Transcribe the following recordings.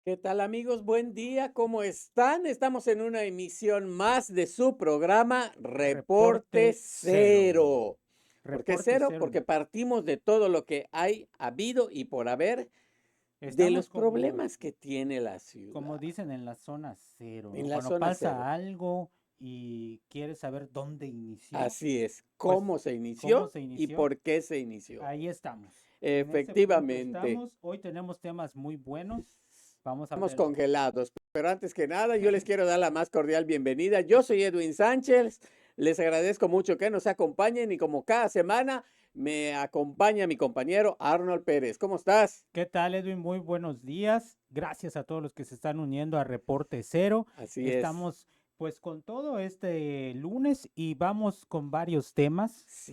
¿Qué tal amigos? Buen día, ¿cómo están? Estamos en una emisión más de su programa Reporte Reporte cero. Cero. ¿Por qué Reporte cero? cero. Porque partimos de todo lo que hay habido y por haber de Estamos los como, problemas que tiene la como ciudad, dicen en la zona cero, en ¿no? la Cuando zona cero. pasa algo y quieres saber dónde inició, Así es, pues cómo se cómo inició se y inició, por qué se inició. ahí estamos. En ese punto Efectivamente. estamos. Hoy tenemos temas muy buenos. Vamos a Estamos hablar. congelados, pero antes que nada, yo les quiero dar la más cordial bienvenida. Yo soy Edwin Sánchez, les agradezco mucho que nos acompañen y como cada semana me acompaña mi compañero Arnold Pérez. ¿Cómo estás? ¿Qué tal, Edwin? Muy buenos días. Gracias a todos los que se están uniendo a Reporte Cero. Así es. Estamos pues con todo este lunes y vamos con varios temas. Sí,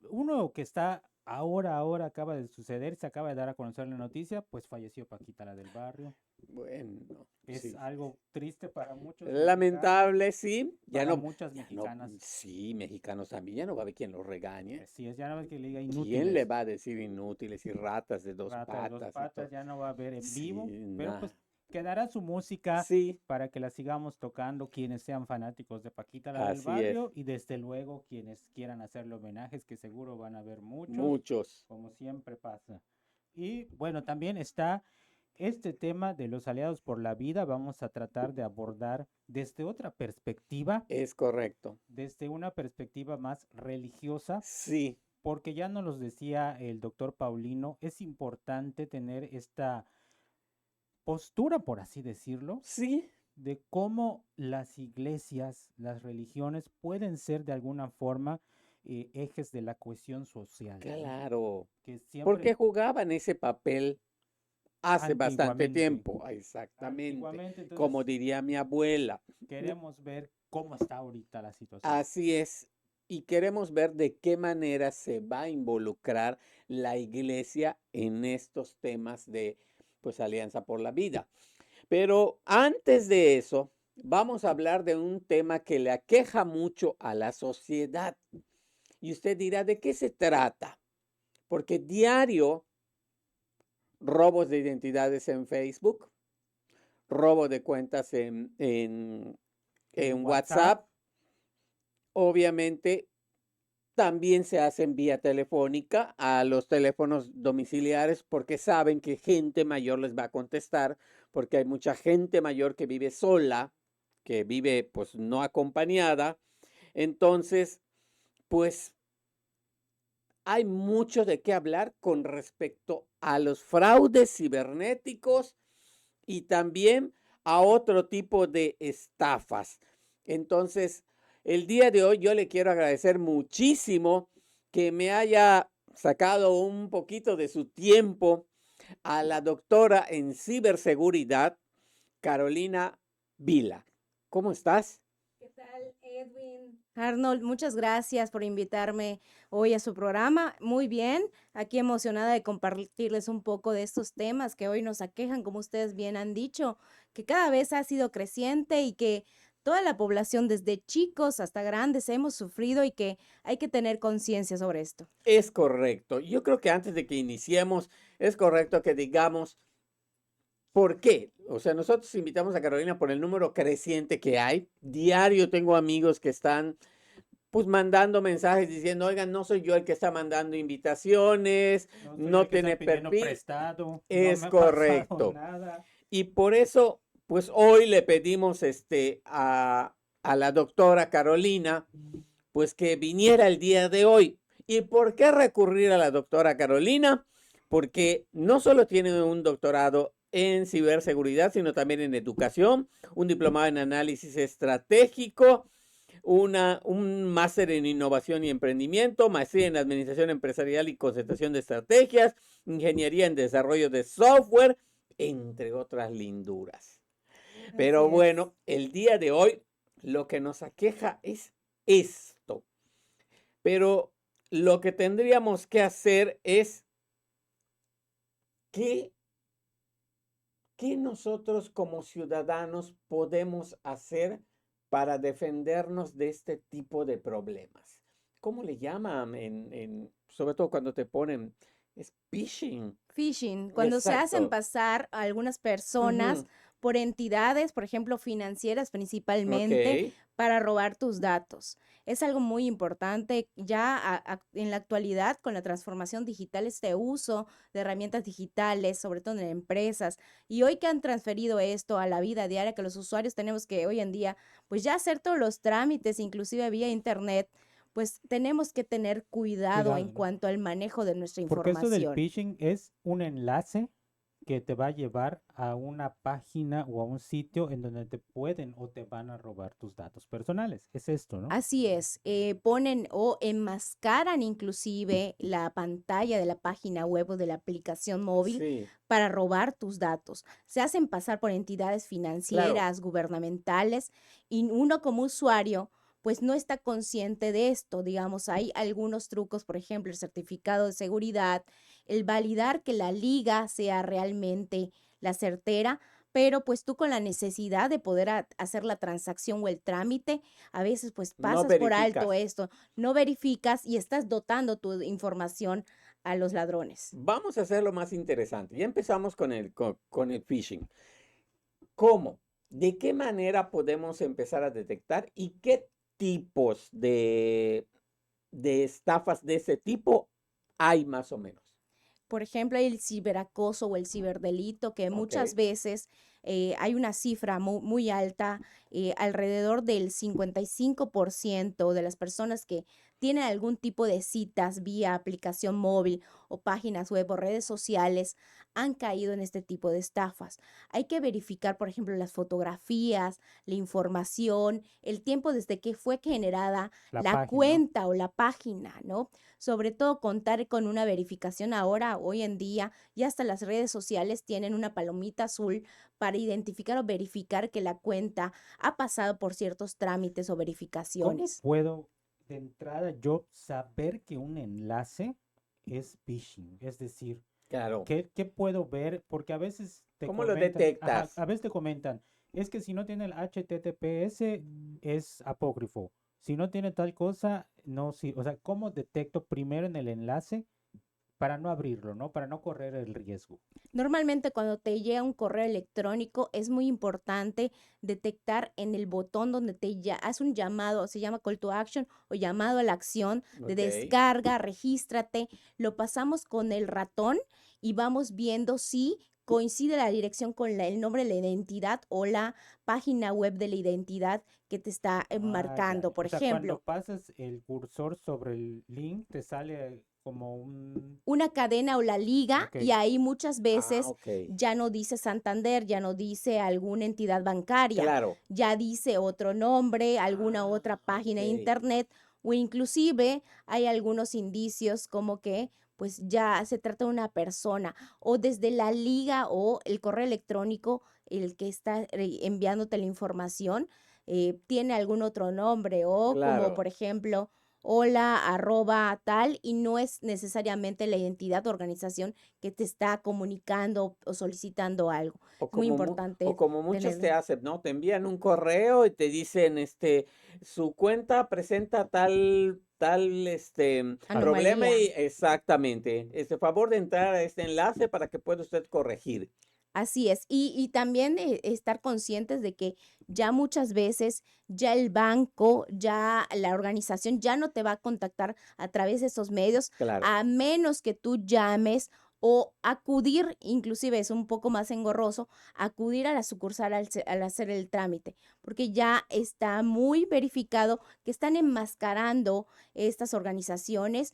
Uno que está ahora acaba de suceder, se acaba de dar a conocer la noticia, pues falleció Paquita, la del barrio. bueno, Es sí. algo triste para muchos mexicanos, Lamentable, sí. para muchas Ya no, mexicanas. sí, mexicanos también, ya no va a haber quien los regañe. Así es, ya no ves que le diga ¿Quién le inútiles, va a decir inútiles y ratas de dos rata de dos patas y patas, todo? ya no va a haber en Sí, vivo, pero pues nada. quedará su música Sí, para que la sigamos tocando quienes sean fanáticos de Paquita, la del así es. barrio, y desde luego quienes quieran hacerle homenajes, que seguro van a haber muchos, Muchos. como siempre pasa. Y bueno, también está este tema de los aliados por la vida. Vamos a tratar de abordar desde otra perspectiva, Es correcto. desde una perspectiva más religiosa, Sí, porque ya nos los decía el doctor Paulino, es importante tener esta postura, por así decirlo, sí, de cómo las iglesias, las religiones pueden ser de alguna forma ejes de la cohesión social, ¿no? claro. Que siempre Porque jugaban ese papel hace bastante antiguamente, tiempo, exactamente, antiguamente, como entonces diría mi abuela. queremos ver cómo está ahorita la situación. Así es. Y queremos ver de qué manera se va a involucrar la iglesia en estos temas de, pues, Alianza por la Vida. Pero antes de eso, vamos a hablar de un tema que le aqueja mucho a la sociedad. Y usted dirá, ¿de qué se trata? Porque diario robos de identidades en Facebook, robo de cuentas En en WhatsApp, WhatsApp, obviamente también se hacen vía telefónica a los teléfonos domiciliares porque saben que gente mayor les va a contestar, porque hay mucha gente mayor que vive sola, que vive pues no acompañada. Entonces, pues hay mucho de qué hablar con respecto a los fraudes cibernéticos y también a otro tipo de estafas. Entonces, el día de hoy yo le quiero agradecer muchísimo que me haya sacado un poquito de su tiempo a la doctora en ciberseguridad, Carolina Vila. ¿Cómo estás? ¿Qué tal, Edwin? Arnold, muchas gracias por invitarme hoy a su programa. Muy bien, aquí emocionada de compartirles un poco de estos temas que hoy nos aquejan, como ustedes bien han dicho, que cada vez ha sido creciente y que toda la población, desde chicos hasta grandes, hemos sufrido y que hay que tener conciencia sobre esto. Es correcto. Yo creo que antes de que iniciemos, es correcto que digamos ¿por qué? O sea, nosotros invitamos a Carolina por el número creciente que hay. Diario tengo amigos que están pues mandando mensajes diciendo, oigan, no soy yo el que está mandando invitaciones, no soy no el que tiene está pidiendo perfil. prestado, no Es me ha pasado correcto. nada. Y por eso, pues hoy le pedimos a la doctora Carolina, pues que viniera el día de hoy. ¿Y por qué recurrir a la doctora Carolina? Porque no solo tiene un doctorado en ciberseguridad, sino también en educación, un diplomado en análisis estratégico, un máster en innovación y emprendimiento, maestría en administración empresarial y concentración de estrategias, ingeniería en desarrollo de software, entre otras linduras. Pero Así es. bueno, el día de hoy lo que nos aqueja es esto. Pero lo que tendríamos que hacer es qué, qué nosotros como ciudadanos podemos hacer para defendernos de este tipo de problemas. ¿Cómo le llaman sobre todo cuando te ponen Es phishing. Phishing, cuando se hacen Exacto. pasar a algunas personas Ujú. por entidades, por ejemplo, financieras principalmente, Ok. para robar tus datos. Es algo muy importante ya en la actualidad con la transformación digital, este uso de herramientas digitales, sobre todo en empresas, y hoy que han transferido esto a la vida diaria, que los usuarios tenemos que hoy en día, pues ya hacer todos los trámites, inclusive vía internet, pues tenemos que tener cuidado en Cuidado, ¿no? cuanto al manejo de nuestra Porque esto del información. phishing es un enlace que te va a llevar a una página o a un sitio en donde te pueden o te van a robar tus datos personales. Es esto, ¿no? Así es, ponen o enmascaran inclusive la pantalla de la página web o de la aplicación móvil Sí, para robar tus datos. Se hacen pasar por entidades claro. financieras, gubernamentales, y uno como usuario pues no está consciente de esto. Digamos, hay algunos trucos, por ejemplo, el certificado de seguridad, el validar que la liga sea realmente la certera, pero pues tú con la necesidad de poder hacer la transacción o el trámite, a veces pues No pasas por alto verificas. esto, no verificas y estás dotando tu información a los ladrones. Vamos a hacerlo más interesante. Ya empezamos con el phishing. ¿Cómo? ¿De qué manera podemos empezar a detectar y qué tipos de estafas de ese tipo hay más o menos? Por ejemplo, el ciberacoso o el ciberdelito, que Ok, muchas veces hay una cifra muy alta, alrededor del 55% de las personas que tienen algún tipo de citas vía aplicación móvil o páginas web o redes sociales han caído en este tipo de estafas. Hay que verificar, por ejemplo, las fotografías, la información, el tiempo desde que fue generada La la página, ¿no? cuenta o la página, ¿no? Sobre todo contar con una verificación ahora, hoy en día, y hasta las redes sociales tienen una palomita azul para identificar o verificar que la cuenta ha pasado por ciertos trámites o ¿Cómo verificaciones. puedo de entrada yo saber que un enlace es phishing? Es decir, claro. ¿qué puedo ver? Porque a veces te ¿Cómo lo comentan, ajá, detectas? a veces te comentan, es que si no tiene el HTTPS es apócrifo. Si no tiene tal cosa, no, sí. O sea, ¿cómo detecto primero en el enlace para no abrirlo, ¿no? Para no correr el riesgo. Normalmente cuando te llega un correo electrónico es muy importante detectar en el botón donde hace un llamado, se llama call to action o llamado a la acción de Ok, descarga, regístrate, lo pasamos con el ratón y vamos viendo si coincide la dirección con el nombre de la identidad o la página web de la identidad que te está Ah, ya, marcando. ya. Por O sea, cuando ejemplo, pasas el cursor sobre el link, te sale como un... una cadena o la liga Ok, y ahí muchas ah, veces ok, ya no dice Santander, ya no dice alguna entidad bancaria, claro. ya dice otro nombre, alguna Ah, otra ok, página de internet o inclusive hay algunos indicios como que pues ya se trata de una persona o desde la liga o el correo electrónico el que está enviándote la información tiene algún otro nombre o como claro. por ejemplo hola, arroba tal, y no es necesariamente la identidad o organización que te está comunicando o solicitando algo. O Es muy como, o importante como muchos te tener. hacen, ¿no? Te envían un correo y te dicen, su cuenta presenta tal, problema Anomalía. y exactamente. Favor de entrar a este enlace para que pueda usted corregir. Así es. Y también estar conscientes de que ya muchas veces ya el banco, ya la organización ya no te va a contactar a través de esos medios, Claro, a menos que tú llames o acudir, inclusive es un poco más engorroso, acudir a la sucursal al hacer el trámite, porque ya está muy verificado que están enmascarando estas organizaciones.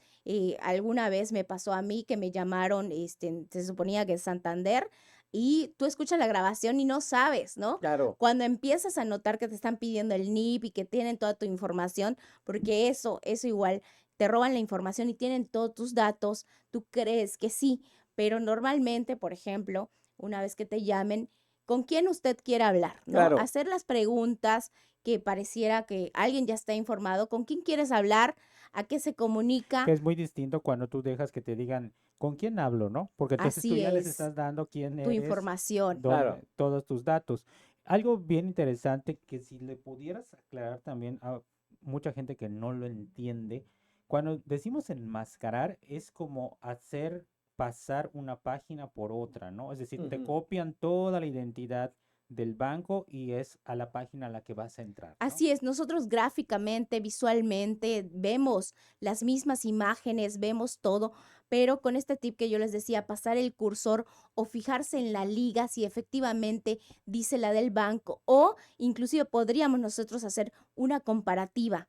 Alguna vez me pasó a mí que me llamaron, se suponía que es Santander, y tú escuchas la grabación y no sabes, ¿no? claro. Cuando empiezas a notar que te están pidiendo el NIP y que tienen toda tu información, porque eso igual, te roban la información y tienen todos tus datos, tú crees que sí, pero normalmente, por ejemplo, una vez que te llamen, ¿con quién usted quiere hablar, no? Claro, Hacer las preguntas que pareciera que alguien ya está informado, ¿con quién quieres hablar? ¿A qué se que comunica? es muy distinto cuando tú dejas que te digan con quién hablo, ¿no? Porque entonces tú Así ya les es, estás dando quién tu eres, información. claro. dónde, todos tus datos. Algo bien interesante que si le pudieras aclarar también a mucha gente que no lo entiende, cuando decimos enmascarar es como hacer pasar una página por otra, ¿no? Es decir, te Ujú. copian toda la identidad del banco y es a la página a la que vas a entrar, ¿no? Así es, nosotros gráficamente, visualmente vemos las mismas imágenes, vemos todo, pero con este tip que yo les decía, pasar el cursor o fijarse en la liga si efectivamente dice la del banco o inclusive podríamos nosotros hacer una comparativa.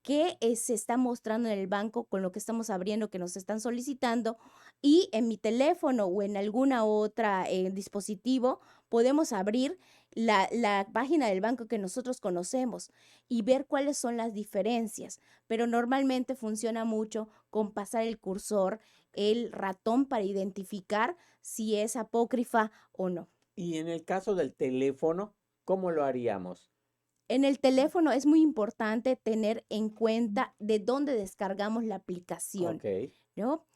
¿Qué se está mostrando en el banco con lo que estamos abriendo, que nos están solicitando? Y en mi teléfono o en alguna otra dispositivo podemos abrir la página del banco que nosotros conocemos y ver cuáles son las diferencias. Pero normalmente funciona mucho con pasar el cursor, el ratón para identificar si es apócrifa o no. Y en el caso del teléfono, ¿cómo lo haríamos? En el teléfono es muy importante tener en cuenta de dónde descargamos la aplicación, Ok, ¿no?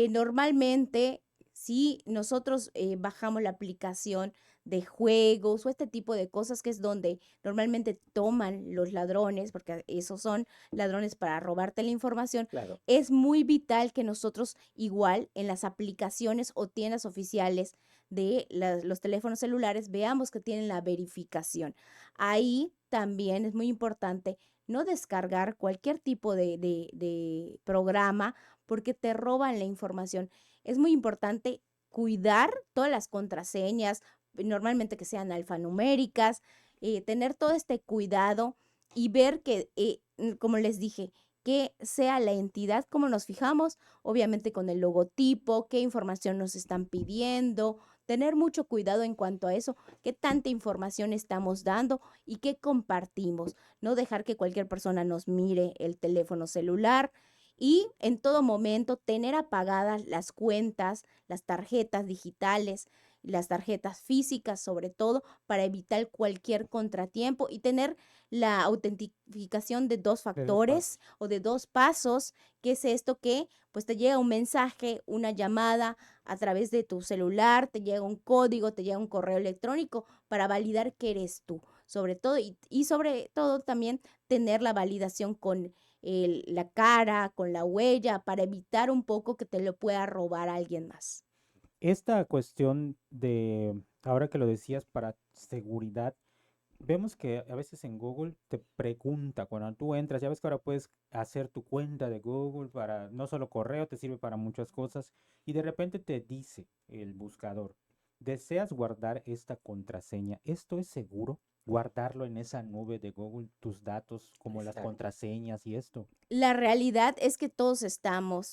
Normalmente, si nosotros bajamos la aplicación de juegos o este tipo de cosas, que es donde normalmente toman los ladrones, porque esos son ladrones para robarte la información, claro. es muy vital que nosotros igual en las aplicaciones o tiendas oficiales de los teléfonos celulares veamos que tienen la verificación. Ahí también es muy importante no descargar cualquier tipo de programa porque te roban la información. Es muy importante cuidar todas las contraseñas, normalmente que sean alfanuméricas, tener todo este cuidado y ver que, como les dije, que sea la entidad, como nos fijamos, obviamente con el logotipo, qué información nos están pidiendo, tener mucho cuidado en cuanto a eso, qué tanta información estamos dando y qué compartimos, no dejar que cualquier persona nos mire el teléfono celular y en todo momento tener apagadas las cuentas, las tarjetas digitales, las tarjetas físicas sobre todo para evitar cualquier contratiempo y tener la autentificación de dos De dos factores pasos. o de dos pasos, que es esto que pues te llega un mensaje, una llamada a través de tu celular, te llega un código, te llega un correo electrónico para validar que eres tú, sobre todo y sobre todo también tener la validación con la cara, con la huella, para evitar un poco que te lo pueda robar alguien más. Esta cuestión de, ahora que lo decías, para seguridad, vemos que a veces en Google te pregunta cuando tú entras, ya ves que ahora puedes hacer tu cuenta de Google para no solo correo, te sirve para muchas cosas y de repente te dice el buscador, ¿deseas guardar esta contraseña? ¿Esto es seguro? Guardarlo en esa nube de Google, tus datos como las Exacto. contraseñas y esto. La realidad es que todos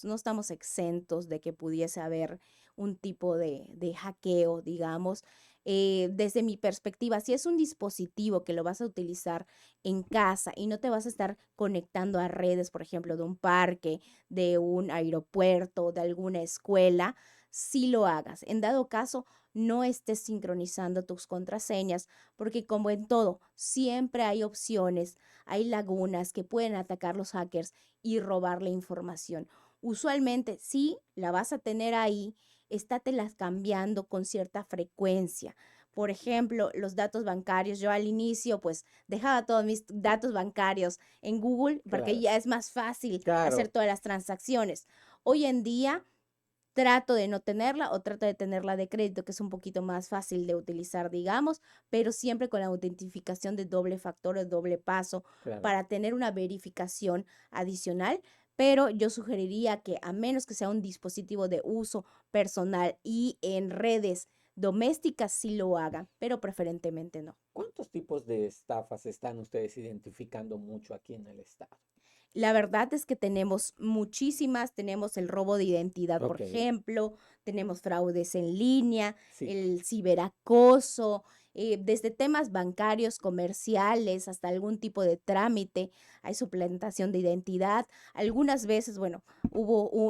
no estamos exentos de que pudiese haber un tipo de hackeo, digamos. Desde mi perspectiva, si es un dispositivo que lo vas a utilizar en casa y no te vas a estar conectando a redes, por ejemplo, de un parque, de un aeropuerto, de alguna escuela, sí lo hagas. En dado caso, no estés sincronizando tus contraseñas, porque como en todo, siempre hay opciones, hay lagunas que pueden atacar los hackers y robar la información. Usualmente, sí, la vas a tener ahí, estátelas cambiando con cierta frecuencia. Por ejemplo, los datos bancarios. Yo al inicio, pues, dejaba todos mis datos bancarios en Google porque Claro, ya es más fácil hacer claro. todas las transacciones. Hoy en día, trato de no tenerla o trato de tenerla de crédito, que es un poquito más fácil de utilizar, digamos, pero siempre con la autentificación de doble factor o doble paso Claro. para tener una verificación adicional. Pero yo sugeriría que a menos que sea un dispositivo de uso personal y en redes domésticas, sí lo hagan, pero preferentemente no. ¿Cuántos tipos de estafas están ustedes identificando mucho aquí en el estado? La verdad es que tenemos muchísimas, tenemos el robo de identidad, por Ok, ejemplo, tenemos fraudes en línea, sí, el ciberacoso, desde temas bancarios, comerciales, hasta algún tipo de trámite, hay suplantación de identidad. Algunas veces, bueno,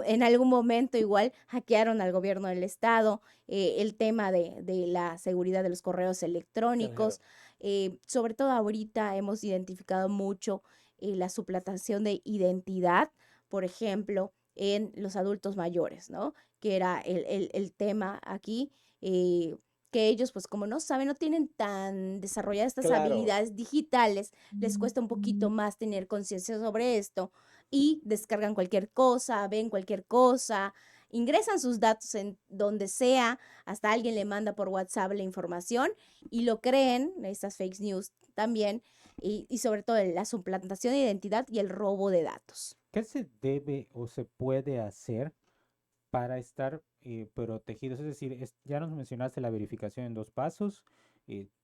en algún momento igual hackearon al gobierno del estado, el tema de la seguridad de los correos electrónicos. claro, Sobre todo ahorita hemos identificado mucho la suplantación de identidad, por ejemplo, en los adultos mayores, ¿no? Que era el tema aquí, que ellos, pues como no saben, no tienen tan desarrolladas estas claro. habilidades digitales, les cuesta un poquito más tener conciencia sobre esto y descargan cualquier cosa, ven cualquier cosa, ingresan sus datos en donde sea, hasta alguien le manda por WhatsApp la información y lo creen, estas fake news también, y sobre todo la suplantación de identidad y el robo de datos. ¿Qué se debe o se puede hacer para estar protegidos? Es decir, ya nos mencionaste la verificación en 2 pasos,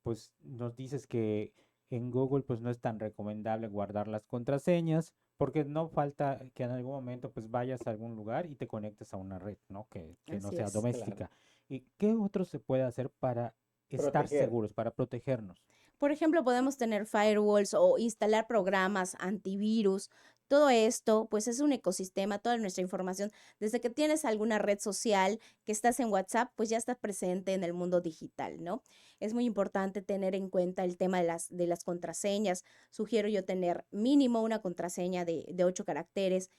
pues nos dices que en Google pues no es tan recomendable guardar las contraseñas, porque no falta que en algún momento pues vayas a algún lugar y te conectes a una red, ¿no? Que no Así sea es. Claro. doméstica. ¿Y qué otro se puede hacer para estar Proteger. seguros, para protegernos? Por ejemplo, podemos tener firewalls o instalar programas antivirus. Todo esto, pues es un ecosistema, toda nuestra información, desde que tienes alguna red social, que estás en WhatsApp, pues ya estás presente en el mundo digital, ¿no? Es muy importante tener en cuenta el tema de las contraseñas. Sugiero yo tener mínimo una contraseña de 8 caracteres,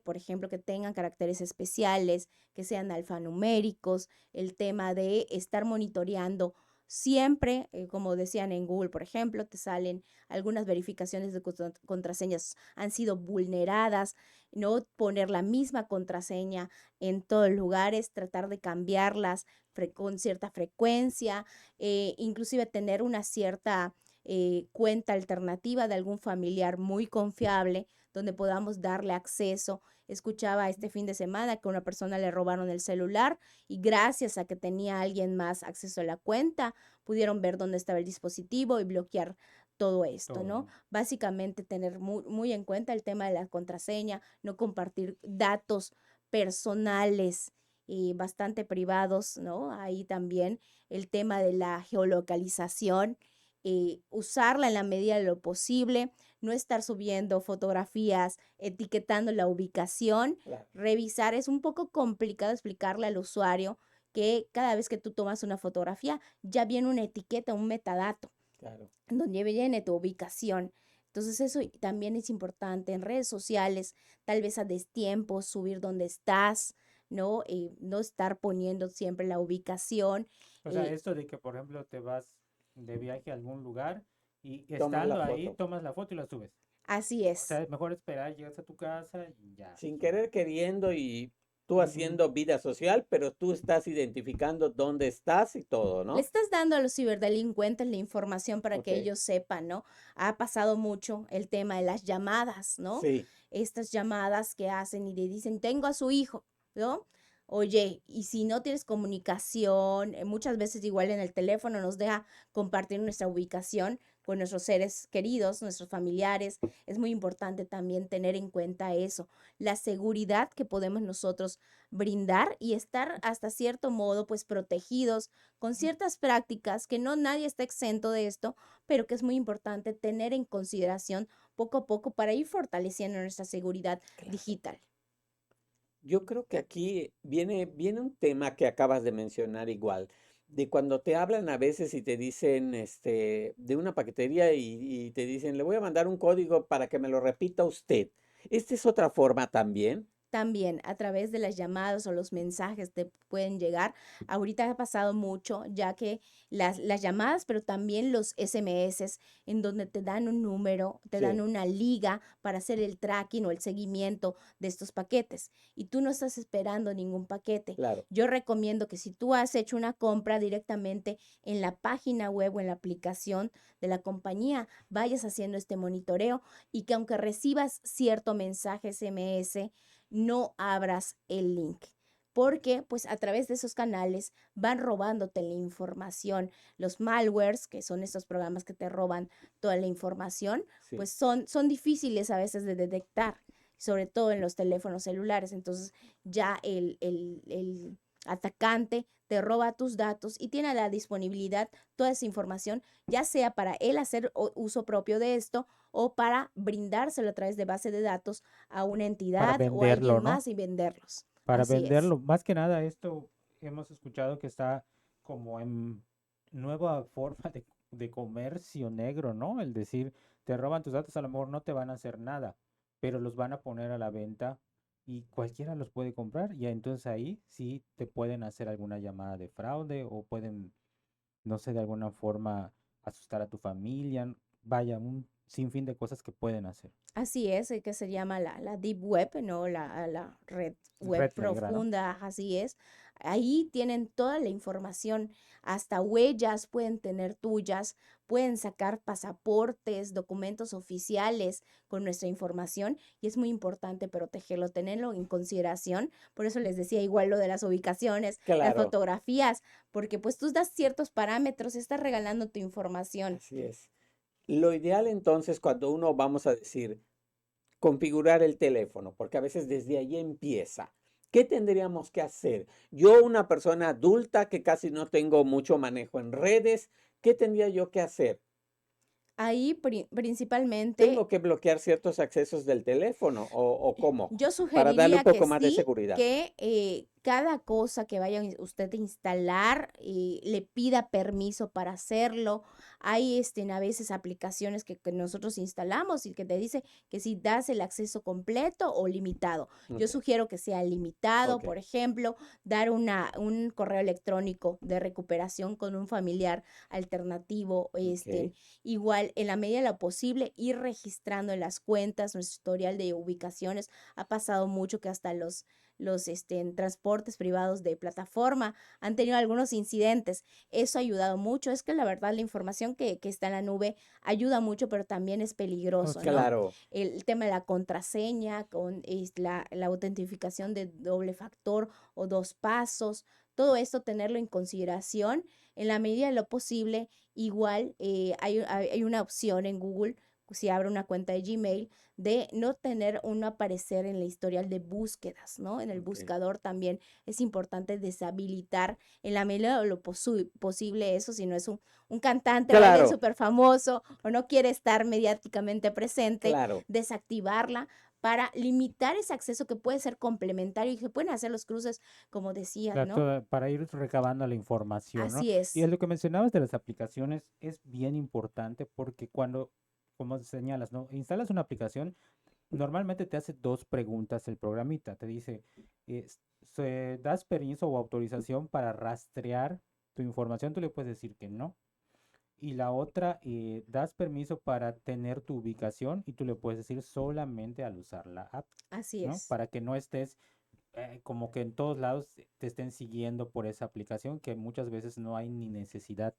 por ejemplo, que tengan caracteres especiales, que sean alfanuméricos, el tema de estar monitoreando siempre, como decían en Google, por ejemplo, te salen algunas verificaciones de contraseñas han sido vulneradas, no poner la misma contraseña en todos los lugares, tratar de cambiarlas con cierta frecuencia, inclusive tener una cierta cuenta alternativa de algún familiar muy confiable donde podamos darle acceso. Escuchaba este fin de semana que a una persona le robaron el celular y gracias a que tenía alguien más acceso a la cuenta, pudieron ver dónde estaba el dispositivo y bloquear todo esto, ¿no? Todo. Básicamente tener muy en cuenta el tema de la contraseña, no compartir datos personales y bastante privados, ¿no? Ahí también el tema de la geolocalización, usarla en la medida de lo posible, no estar subiendo fotografías, etiquetando la ubicación, Claro. revisar, es un poco complicado explicarle al usuario que cada vez que tú tomas una fotografía ya viene una etiqueta, un metadato, Claro. donde viene tu ubicación. Entonces eso también es importante en redes sociales, tal vez a destiempo, subir dónde estás, ¿no? No estar poniendo siempre la ubicación. O sea, eh, esto de que, por ejemplo, te vas de viaje a algún lugar y Tomas la estando ahí foto. tomas la foto y la subes. Así O es. sea, es mejor esperar, llegas a tu casa y ya Sin subes. querer queriendo y tú Ujú. haciendo vida social, pero tú estás identificando dónde estás y todo, Le ¿no? estás dando a los ciberdelincuentes la información para que Ok. ellos sepan, ¿no? Ha pasado mucho el tema de las llamadas, ¿no? Sí, Estas llamadas que hacen y le dicen, tengo a su hijo, ¿no? Oye, y si no tienes comunicación, muchas veces igual en el teléfono nos deja compartir nuestra ubicación con nuestros seres queridos, nuestros familiares. Es muy importante también tener en cuenta eso, la seguridad que podemos nosotros brindar y estar hasta cierto modo pues protegidos con ciertas prácticas que no nadie está exento de esto, pero que es muy importante tener en consideración poco a poco para ir fortaleciendo nuestra seguridad claro. digital. Yo creo que aquí viene un tema que acabas de mencionar igual, de cuando te hablan a veces y te dicen, de una paquetería y te dicen, le voy a mandar un código para que me lo repita usted. ¿Esta es otra forma también? También a través de las llamadas o los mensajes te pueden llegar. Ahorita ha pasado mucho, ya que las llamadas, pero también los SMS, en donde te dan un número, te dan Sí, una liga para hacer el tracking o el seguimiento de estos paquetes. Y tú no estás esperando ningún paquete. claro. Yo recomiendo que si tú has hecho una compra directamente en la página web o en la aplicación de la compañía, vayas haciendo este monitoreo y que aunque recibas cierto mensaje SMS, no abras el link, porque pues a través de esos canales van robándote la información. Los malwares, que son estos programas que te roban toda la información, Sí. pues son difíciles a veces de detectar, sobre todo en los teléfonos celulares. Entonces ya el atacante te roba tus datos y tiene a la disponibilidad toda esa información, ya sea para él hacer uso propio de esto o para brindárselo a través de base de datos a una Para entidad o a venderlo, alguien ¿no? más y venderlos. Para Así es. venderlo. Más que nada, esto hemos escuchado que está como en nueva forma de comercio negro, ¿no? El decir, te roban tus datos, a lo mejor no te van a hacer nada, pero los van a poner a la venta y cualquiera los puede comprar. Y entonces ahí sí te pueden hacer alguna llamada de fraude o pueden, no sé, de alguna forma asustar a tu familia. vaya, un sinfín de cosas que pueden hacer. Así es, que se llama la Deep Web, ¿no? La red web Red negra, ¿no? profunda, así es. Ahí tienen toda la información, hasta huellas pueden tener tuyas, pueden sacar pasaportes, documentos oficiales con nuestra información y es muy importante protegerlo, tenerlo en consideración. Por eso les decía igual lo de las ubicaciones, las Claro, fotografías, porque pues tú das ciertos parámetros, estás regalando tu información. así es. Lo ideal entonces cuando uno, vamos a decir, configurar el teléfono, porque a veces desde ahí empieza. ¿Qué tendríamos que hacer? Yo, una persona adulta que casi no tengo mucho manejo en redes, ¿qué tendría yo que hacer? Ahí principalmente ¿Tengo que bloquear ciertos accesos del teléfono o cómo? yo Para darle un sugeriría que poco más de sí, seguridad. que cada cosa que vaya usted a instalar, le pida permiso para hacerlo. Hay a veces aplicaciones que nosotros instalamos y que te dice que si das el acceso completo o limitado. Yo Ok, sugiero que sea limitado, ok, por ejemplo, dar un correo electrónico de recuperación con un familiar alternativo, ok. igual en la medida de lo posible ir registrando en las cuentas nuestro historial de ubicaciones. Ha pasado mucho que hasta en transportes privados de plataforma han tenido algunos incidentes. Eso ha ayudado mucho. Es que la verdad la información que está en la nube ayuda mucho, pero también es peligroso, Ok. ¿no? Claro, El tema de la contraseña, con la autentificación de doble factor o dos pasos, todo esto tenerlo en consideración en la medida de lo posible. Igual hay una opción en Google, si abre una cuenta de Gmail, de no tener uno aparecer en la historial de búsquedas, ¿no? En el ok. buscador también es importante deshabilitar en la medida de lo posible eso, si no es un cantante o alguien Claro, súper famoso o no quiere estar mediáticamente presente, claro. desactivarla para limitar ese acceso que puede ser complementario y se pueden hacer los cruces, como decías, ¿no? Para ir recabando la información, ¿no? Así Y es, en lo que mencionabas de las aplicaciones es bien importante porque cuando, como señalas, ¿no? Instalas una aplicación, normalmente te hace dos preguntas el programita. Te dice, ¿das permiso o autorización para rastrear tu información? Tú le puedes decir que no. Y la otra, ¿das permiso para tener tu ubicación? Y tú le puedes decir solamente al usar la app, así ¿no? es. Para que no estés como que en todos lados te estén siguiendo por esa aplicación, que muchas veces no hay ni necesidad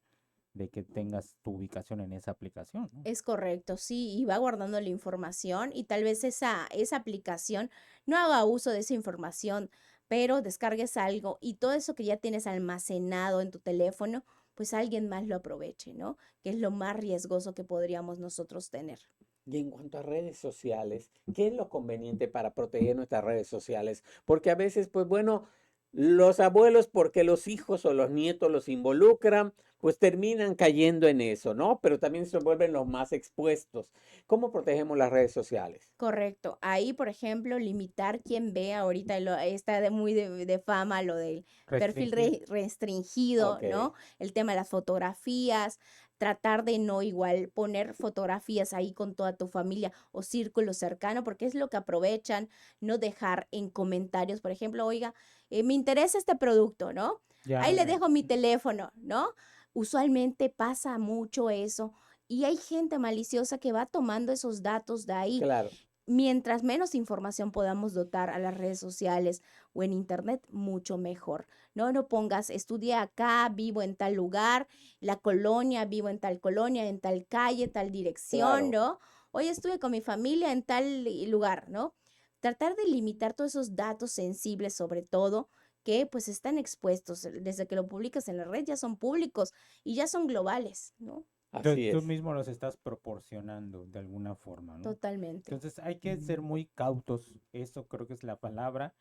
de que tengas tu ubicación en esa aplicación, ¿no? Es correcto, sí, y va guardando la información y tal vez esa aplicación no haga uso de esa información, pero descargues algo y todo eso que ya tienes almacenado en tu teléfono, pues alguien más lo aproveche, ¿no? Que es lo más riesgoso que podríamos nosotros tener. Y en cuanto a redes sociales, ¿qué es lo conveniente para proteger nuestras redes sociales? Porque a veces, pues bueno, los abuelos, porque los hijos o los nietos los involucran, pues terminan cayendo en eso, ¿no? Pero también se vuelven los más expuestos. ¿Cómo protegemos las redes sociales? Correcto. Ahí, por ejemplo, limitar quién ve ahorita está de fama lo del perfil Restringir. restringido, Ok, ¿no? El tema de las fotografías, tratar de no igual poner fotografías ahí con toda tu familia o círculo cercano, porque es lo que aprovechan, no dejar en comentarios, por ejemplo, oiga, me interesa este producto, ¿no? Ahí Ya, le dejo mi teléfono, ¿no? Usualmente pasa mucho eso. Y hay gente maliciosa que va tomando esos datos de ahí. claro, Mientras menos información podamos dotar a las redes sociales o en internet, mucho mejor. No, no pongas, estudié acá, vivo en tal lugar, la colonia, vivo en tal colonia, en tal calle, tal dirección, claro. ¿no? Hoy estuve con mi familia en tal lugar, ¿no? Tratar de limitar todos esos datos sensibles, sobre todo, que pues están expuestos. Desde que lo publicas en la red ya son públicos y ya son globales, ¿no? Así tú es. mismo los estás proporcionando de alguna forma, ¿no? Totalmente. Entonces hay que ser muy cautos, eso creo que es la palabra,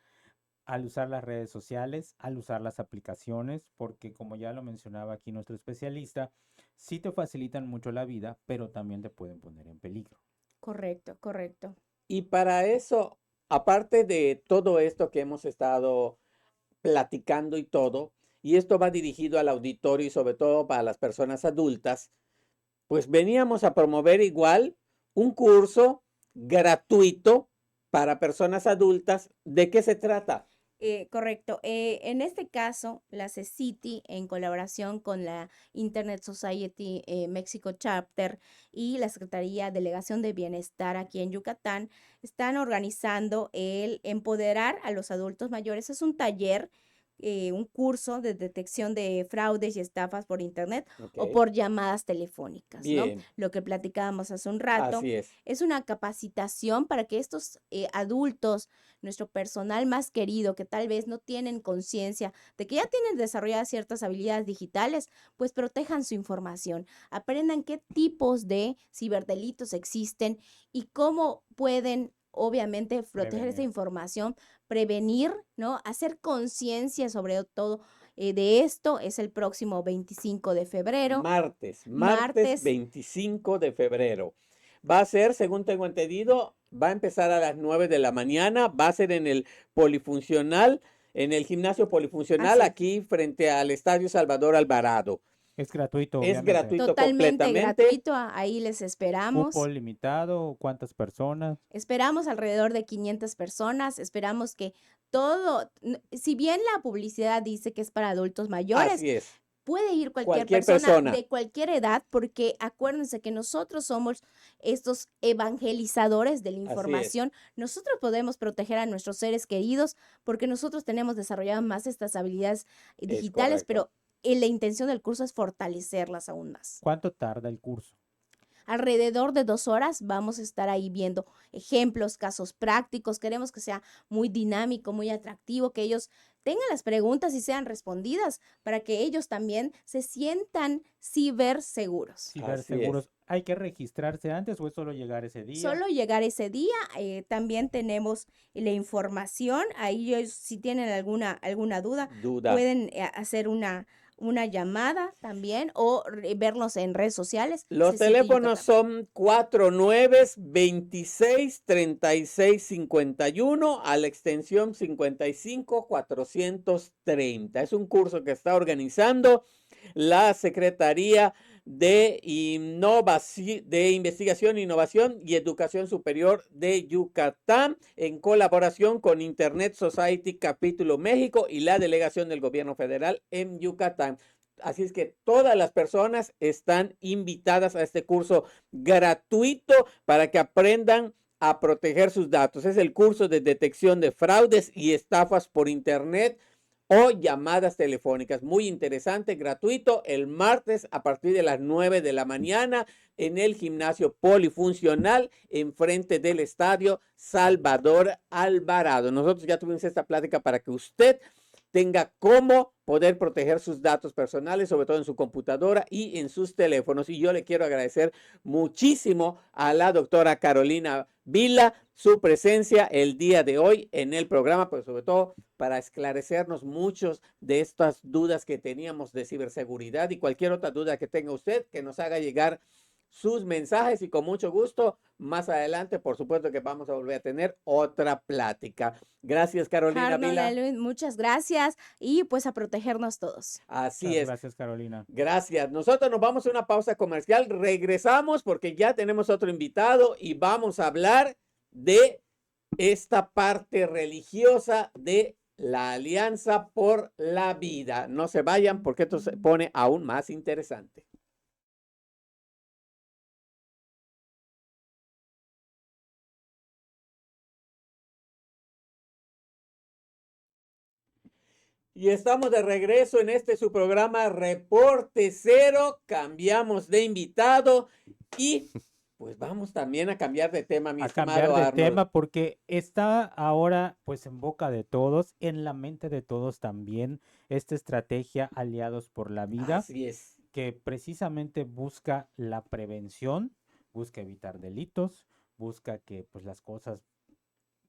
al usar las redes sociales, al usar las aplicaciones, porque como ya lo mencionaba aquí nuestro especialista, sí te facilitan mucho la vida, pero también te pueden poner en peligro. Correcto, correcto. Y para eso, aparte de todo esto que hemos estado platicando y todo, y esto va dirigido al auditorio y sobre todo para las personas adultas, pues veníamos a promover igual un curso gratuito para personas adultas. ¿De qué se trata? Correcto. En este caso, la CECITI, en colaboración con la Internet Society México Chapter y la Secretaría Delegación de Bienestar aquí en Yucatán, están organizando el Empoderar a los Adultos Mayores. Es un taller, un curso de detección de fraudes y estafas por Internet o Ok, por llamadas telefónicas, ¿no? bien, Lo que platicábamos hace un rato. así es. Es una capacitación para que estos adultos, nuestro personal más querido, que tal vez no tienen conciencia de que ya tienen desarrolladas ciertas habilidades digitales, pues protejan su información, aprendan qué tipos de ciberdelitos existen y cómo pueden, obviamente, proteger esta Prevenir. información, prevenir, ¿no? Hacer conciencia sobre todo de esto. Es el próximo 25 de febrero, Martes martes. 25 de febrero. Va a ser, según tengo entendido, va a empezar a las 9 de la mañana, va a ser en el polifuncional, en el gimnasio polifuncional, Así es. aquí frente al Estadio Salvador Alvarado. Es gratuito, Es obviamente. gratuito Totalmente completamente. gratuito, ahí les Cupo esperamos. limitado, ¿cuántas personas? Esperamos alrededor de 500 personas, esperamos que si bien la publicidad dice que es para adultos mayores, Así es, puede ir cualquier cualquier persona persona. de cualquier edad, porque acuérdense que nosotros somos estos evangelizadores de la Así es. información. Nosotros podemos proteger a nuestros seres queridos porque nosotros tenemos desarrolladas más estas habilidades Es digitales, correcto. pero la intención del curso es fortalecerlas aún más. ¿Cuánto tarda el curso? Alrededor de 2 horas vamos a estar ahí viendo ejemplos, casos prácticos. Queremos que sea muy dinámico, muy atractivo, que ellos tengan las preguntas y sean respondidas para que ellos también se sientan ciberseguros. Así es. Ciberseguros. ¿Hay que registrarse antes o es solo llegar ese día? Solo llegar ese día, también tenemos la información. Ahí ellos, si tienen alguna duda, Duda. pueden hacer una llamada también o vernos en redes sociales. Los CECITI teléfonos Yucatán. son 49-26-36-51 a la extensión 55-430. Es un curso que está organizando la Secretaría de Investigación, Innovación y Educación Superior de Yucatán en colaboración con Internet Society Capítulo México y la Delegación del Gobierno Federal en Yucatán. Así es que todas las personas están invitadas a este curso gratuito para que aprendan a proteger sus datos. Es el curso de detección de fraudes y estafas por Internet o llamadas telefónicas. Muy interesante, gratuito, el martes a partir de las 9 de la mañana en el gimnasio polifuncional enfrente del Estadio Salvador Alvarado. Nosotros ya tuvimos esta plática para que usted tenga cómo poder proteger sus datos personales, sobre todo en su computadora y en sus teléfonos. Y yo le quiero agradecer muchísimo a la doctora Carolina Vila su presencia el día de hoy en el programa, pero sobre todo para esclarecernos muchos de estas dudas que teníamos de ciberseguridad y cualquier otra duda que tenga usted, que nos haga llegar sus mensajes y con mucho gusto más adelante por supuesto que vamos a volver a tener otra plática. Gracias Carolina Arnold, Vila. Elwin, muchas gracias y pues a protegernos todos. Así Muchas es. gracias, Carolina. Gracias. Nosotros nos vamos a una pausa comercial. Regresamos porque ya tenemos otro invitado y vamos a hablar de esta parte religiosa de la Alianza por la Vida. No se vayan porque esto se pone aún más interesante. Y estamos de regreso en este su programa Reporte Cero. Cambiamos de invitado y pues vamos también a cambiar de tema, mi A estimado cambiar de Arnold. tema porque está ahora pues en boca de todos, en la mente de todos también, esta estrategia Aliados por la Vida, Así es. que precisamente busca la prevención, busca evitar delitos, busca que pues las cosas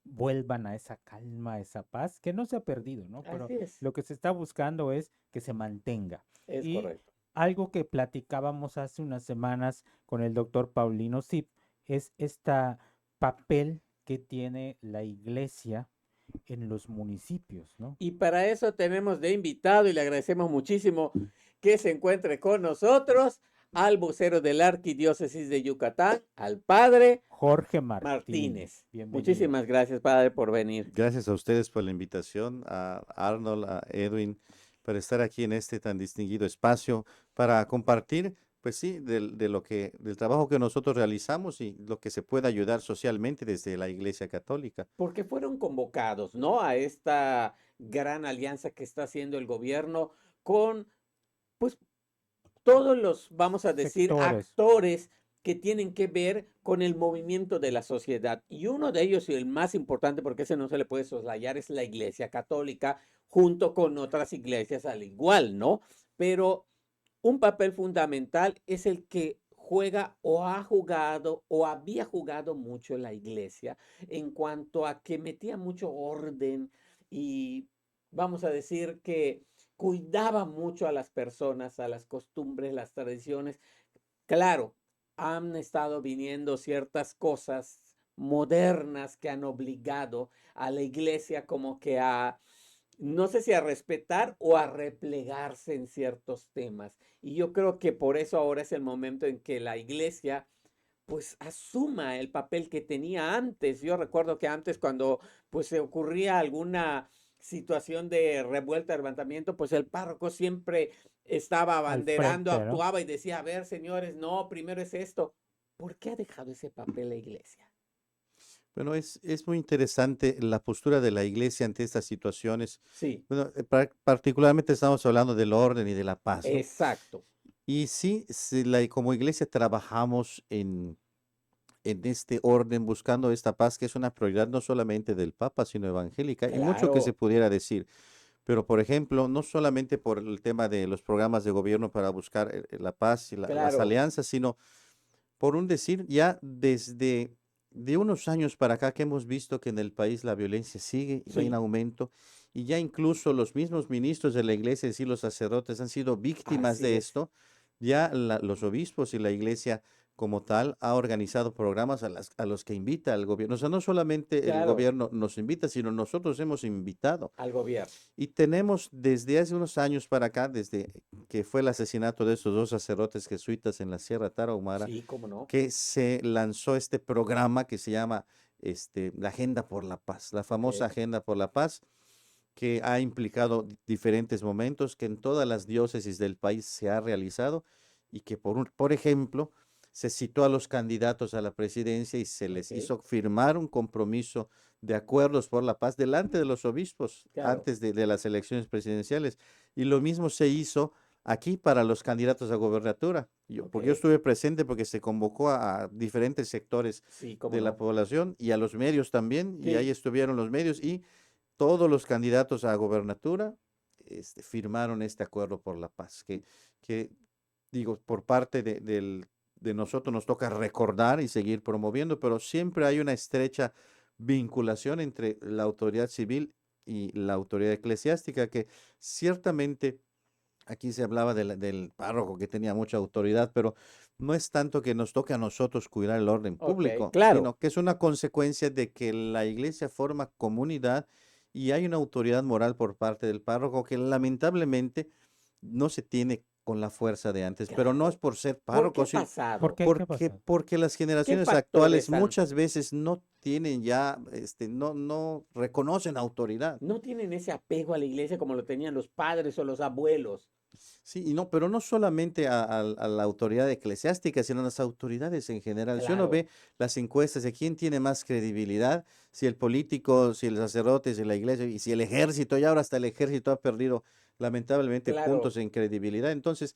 vuelvan a esa calma, a esa paz, que no se ha perdido, ¿no? Pero Así es. lo que se está buscando es que se mantenga. Es Y correcto. algo que platicábamos hace unas semanas con el doctor Paulino Zip es este papel que tiene la iglesia en los municipios, ¿no? Y para eso tenemos de invitado y le agradecemos muchísimo que se encuentre con nosotros al vocero de la Arquidiócesis de Yucatán, al padre Jorge Martínez. Martínez. Bienvenido. Muchísimas gracias, padre, por venir. Gracias a ustedes por la invitación, a Arnold, a Edwin, para estar aquí en este tan distinguido espacio, para compartir, pues sí, del trabajo que nosotros realizamos y lo que se puede ayudar socialmente desde la Iglesia Católica. Porque fueron convocados, ¿no? A esta gran alianza que está haciendo el gobierno con, pues, todos los, vamos a decir, Sectores. actores que tienen que ver con el movimiento de la sociedad. Y uno de ellos, y el más importante, porque ese no se le puede soslayar, es la Iglesia Católica, junto con otras iglesias al igual, ¿no? Pero un papel fundamental es el que juega o ha jugado o había jugado mucho la iglesia en cuanto a que metía mucho orden y vamos a decir que cuidaba mucho a las personas, a las costumbres, las tradiciones. Claro, han estado viniendo ciertas cosas modernas que han obligado a la iglesia como que a, no sé si a respetar o a replegarse en ciertos temas. Y yo creo que por eso ahora es el momento en que la iglesia pues asuma el papel que tenía antes. Yo recuerdo que antes cuando pues se ocurría alguna situación de revuelta, de levantamiento, pues el párroco siempre estaba Al abanderando, frente, ¿no? actuaba y decía, a ver, señores, no, primero es esto. ¿Por qué ha dejado ese papel la iglesia? Bueno, es muy interesante la postura de la Iglesia ante estas situaciones. Sí, Bueno, particularmente estamos hablando del orden y de la paz, ¿no? exacto. Y sí, como Iglesia trabajamos en este orden, buscando esta paz, que es una prioridad no solamente del Papa, sino evangélica. Hay mucho que se Claro, pudiera decir, pero por ejemplo, no solamente por el tema de los programas de gobierno para buscar la paz y las claro. alianzas, sino por un decir, ya desde de unos años para acá que hemos visto que en el país la violencia sigue y va en Sí, aumento, y ya incluso los mismos ministros de la iglesia, es decir, los sacerdotes, han sido víctimas así de es. esto. Ya los obispos y la iglesia como tal ha organizado programas a los que invita al gobierno. O sea, no solamente el Claro, gobierno nos invita, sino nosotros hemos invitado. al gobierno. Y tenemos desde hace unos años para acá, desde que fue el asesinato de estos dos sacerdotes jesuitas en la Sierra Tarahumara, Sí, cómo no. que se lanzó este programa que se llama la Agenda por la Paz, la Ok, famosa Agenda por la Paz, que ha implicado diferentes momentos, que en todas las diócesis del país se ha realizado y que, por ejemplo, se citó a los candidatos a la presidencia y se les ok, hizo firmar un compromiso de acuerdos por la paz delante de los obispos claro. antes de las elecciones presidenciales. Y lo mismo se hizo aquí para los candidatos a gobernatura. Ok, Porque yo estuve presente porque se convocó a diferentes sectores sí, cómo de la no. población y a los medios también, y ahí Sí, estuvieron los medios y todos los candidatos a gobernatura firmaron este acuerdo por la paz, que digo, por parte de nosotros nos toca recordar y seguir promoviendo, pero siempre hay una estrecha vinculación entre la autoridad civil y la autoridad eclesiástica, que ciertamente aquí se hablaba del párroco que tenía mucha autoridad, pero no es tanto que nos toque a nosotros cuidar el orden ok, público, claro. sino que es una consecuencia de que la iglesia forma comunidad y hay una autoridad moral por parte del párroco que lamentablemente no se tiene con la fuerza de antes, pero no es Claro. por ser ¿Por qué párroco, ha sino ¿Por pasado? qué? ¿Qué pasa? porque las ¿Qué generaciones actuales factores han, muchas veces no tienen ya, no reconocen autoridad. no tienen ese apego a la iglesia como lo tenían los padres o los abuelos? Sí, y no, pero no solamente a la autoridad eclesiástica, sino a las autoridades en general. Si uno Claro, ve las encuestas de quién tiene más credibilidad, si el político, si el sacerdote, si la iglesia, y si el ejército, y ahora hasta el ejército ha perdido lamentablemente claro. puntos en credibilidad. Entonces,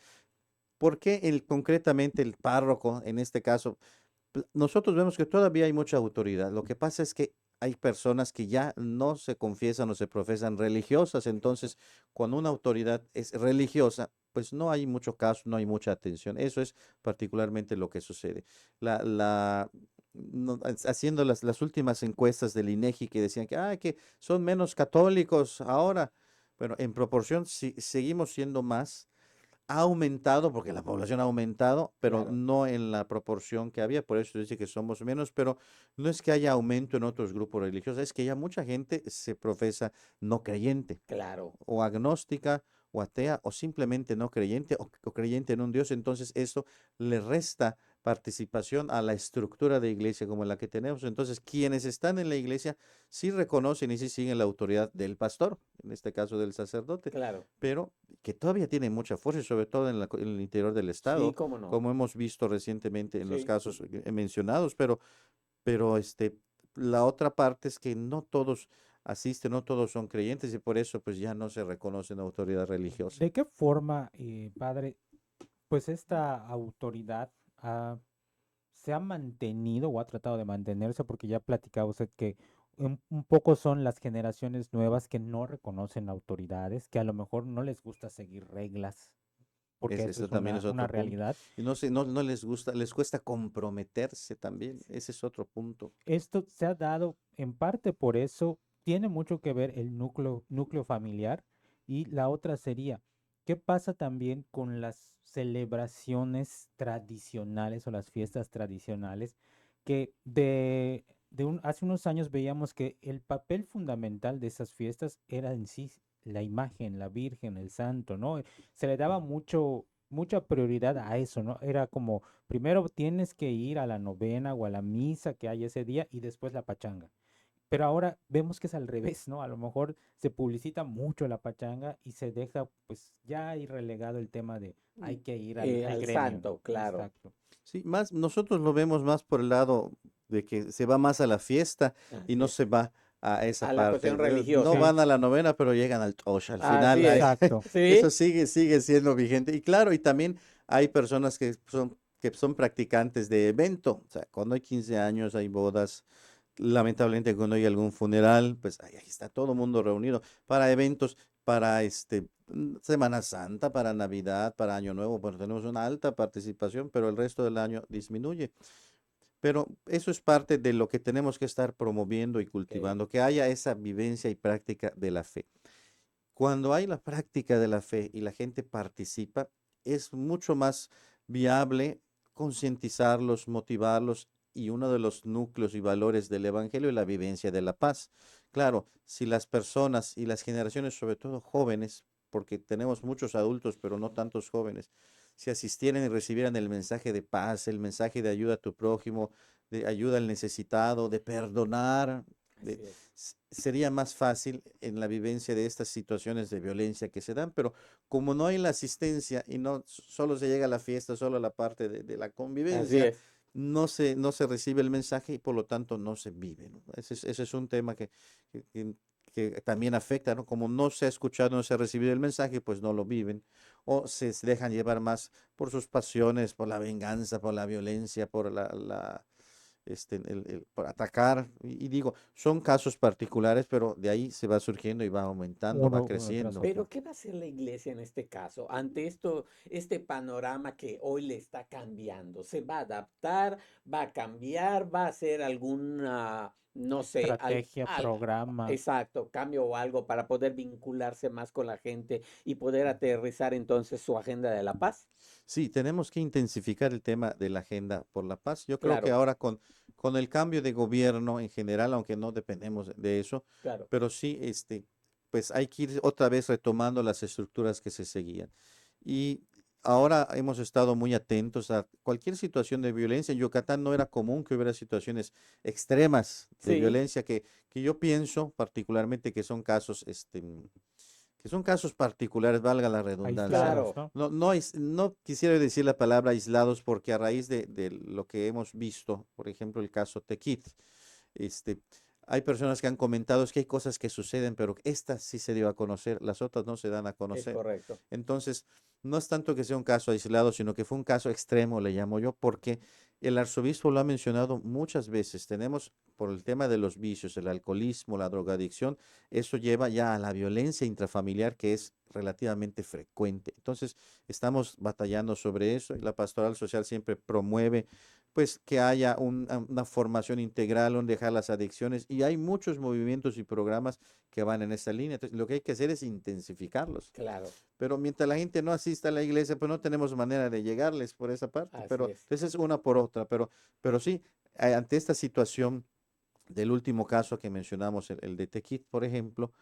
¿por qué concretamente el párroco, en este caso? Nosotros vemos que todavía hay mucha autoridad. Lo que pasa es que hay personas que ya no se confiesan o se profesan religiosas. Entonces, cuando una autoridad es religiosa, pues no hay mucho caso, no hay mucha atención. Eso es particularmente lo que sucede. La, la, haciendo las últimas encuestas del INEGI que decían que son menos católicos ahora. Bueno, en proporción seguimos siendo más, ha aumentado porque la población ha aumentado, pero Claro, no en la proporción que había, por eso dice que somos menos, pero no es que haya aumento en otros grupos religiosos, es que ya mucha gente se profesa no creyente claro. o agnóstica o atea o simplemente no creyente o creyente en un Dios, entonces esto le resta participación a la estructura de iglesia como la que tenemos. Entonces, quienes están en la iglesia sí reconocen y sí siguen la autoridad del pastor, en este caso del sacerdote, Claro. pero que todavía tiene mucha fuerza, y sobre todo en el interior del Sí, Estado, cómo no. como hemos visto recientemente en los Sí. casos mencionados, pero la otra parte es que no todos asisten, no todos son creyentes y por eso pues ya no se reconocen autoridad religiosa. ¿De qué forma, padre, pues esta autoridad se ha mantenido o ha tratado de mantenerse? Porque ya platicaba usted que un poco son las generaciones nuevas que no reconocen autoridades, que a lo mejor no les gusta seguir reglas, porque eso Ese es también es una otro punto. realidad. Y no les gusta, les cuesta comprometerse también. Ese es otro punto. Esto se ha dado en parte por eso, tiene mucho que ver el núcleo familiar, y la otra sería, ¿qué pasa también con las celebraciones tradicionales o las fiestas tradicionales? Que hace unos años veíamos que el papel fundamental de esas fiestas era en sí la imagen, la Virgen, el santo, ¿no? Se le daba mucha prioridad a eso, ¿no? Era como, primero tienes que ir a la novena o a la misa que hay ese día y después la pachanga. Pero ahora vemos que es al revés, ¿no? A lo mejor se publicita mucho la pachanga y se deja pues ya ahí relegado el tema de hay que ir al Al gremio, santo, ¿no? claro. Exacto. Sí, nosotros lo vemos más por el lado de que se va más a la fiesta y Así no es. se va a esa A la parte. cuestión No Sí, religiosa. van a la novena, pero llegan al tosh al final. Así es. exacto. Eso Sí. sigue siendo vigente. Y claro, y también hay personas que son practicantes de evento. O sea, cuando hay 15 años, hay bodas. Lamentablemente, cuando hay algún funeral, pues ahí está todo el mundo reunido para eventos, para Semana Santa, para Navidad, para Año Nuevo. Bueno, tenemos una alta participación, pero el resto del año disminuye. Pero eso es parte de lo que tenemos que estar promoviendo y Ok. cultivando, que haya esa vivencia y práctica de la fe. Cuando hay la práctica de la fe y la gente participa, es mucho más viable concientizarlos, motivarlos, y uno de los núcleos y valores del Evangelio es la vivencia de la paz. Claro, si las personas y las generaciones, sobre todo jóvenes, porque tenemos muchos adultos, pero no tantos jóvenes, si asistieran y recibieran el mensaje de paz, el mensaje de ayuda a tu prójimo, de ayuda al necesitado, de perdonar, Así es. sería más fácil en la vivencia de estas situaciones de violencia que se dan, pero como no hay la asistencia y solo se llega a la fiesta, solo a la parte de la Así convivencia, es. no se recibe el mensaje y por lo tanto no se vive, ¿no? Ese es un tema que, que- que también afecta, ¿no? Como no se ha escuchado, no se ha recibido el mensaje, pues no lo viven o se dejan llevar más por sus pasiones, por la venganza, por la violencia, por por atacar. Y digo, son casos particulares, pero de ahí se va surgiendo y va aumentando, va Uno tras creciendo. otro. Pero, ¿qué va a hacer la iglesia en este caso? Ante este panorama que hoy le está cambiando, ¿se va a adaptar, va a cambiar, va a hacer alguna, no sé, Estrategia, programa. exacto, cambio o algo para poder vincularse más con la gente y poder aterrizar entonces su agenda de la paz? Sí, tenemos que intensificar el tema de la agenda por la paz. Yo creo que Claro, ahora con el cambio de gobierno en general, aunque no dependemos de eso, claro. pero sí, pues hay que ir otra vez retomando las estructuras que se seguían. Y ahora hemos estado muy atentos a cualquier situación de violencia. En Yucatán no era común que hubiera situaciones extremas de Sí, violencia que yo pienso particularmente que son casos particulares, valga la redundancia. Aislados, claro. ¿no? No quisiera decir la palabra aislados porque a raíz de lo que hemos visto, por ejemplo, el caso Tequit, este, hay personas que han comentado es que hay cosas que suceden, pero esta sí se dio a conocer, las otras no se dan a Es conocer. correcto. Entonces, no es tanto que sea un caso aislado, sino que fue un caso extremo, le llamo yo, porque el arzobispo lo ha mencionado muchas veces. Tenemos por el tema de los vicios, el alcoholismo, la drogadicción, eso lleva ya a la violencia intrafamiliar que es relativamente frecuente. Entonces, estamos batallando sobre eso y la pastoral social siempre promueve pues que haya una formación integral, un dejar las adicciones y hay muchos movimientos y programas que van en esa línea. Entonces, lo que hay que hacer es intensificarlos. Claro, Pero mientras la gente no asista a la iglesia, pues no tenemos manera de llegarles por esa parte. así Pero es. entonces es una por otra. Pero sí, ante esta situación del último caso que mencionamos, el de Tequit, por ejemplo,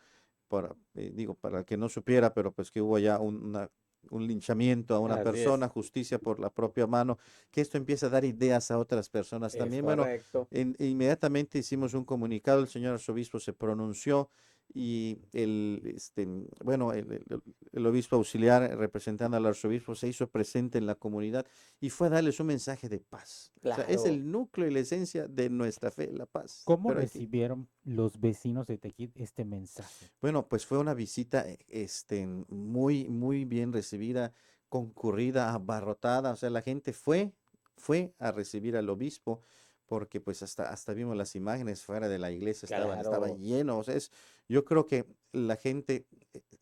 digo, para el que no supiera, pero pues que hubo ya un linchamiento a una Así persona, es. justicia por la propia mano, que esto empieza a dar ideas a otras personas Es también. Bueno, correcto. inmediatamente hicimos un comunicado, el señor arzobispo se pronunció y bueno, el obispo auxiliar representando al arzobispo se hizo presente en la comunidad y fue a darles un mensaje de paz. O sea, es Claro. el núcleo y la esencia de nuestra fe, la paz. ¿Cómo Pero hay que, recibieron los vecinos de Tequit este mensaje? bueno, pues fue una visita muy, muy bien recibida, concurrida, abarrotada. O sea, la gente fue a recibir al obispo porque pues hasta vimos las imágenes fuera de la iglesia, estaba Claro. lleno. O sea, yo creo que la gente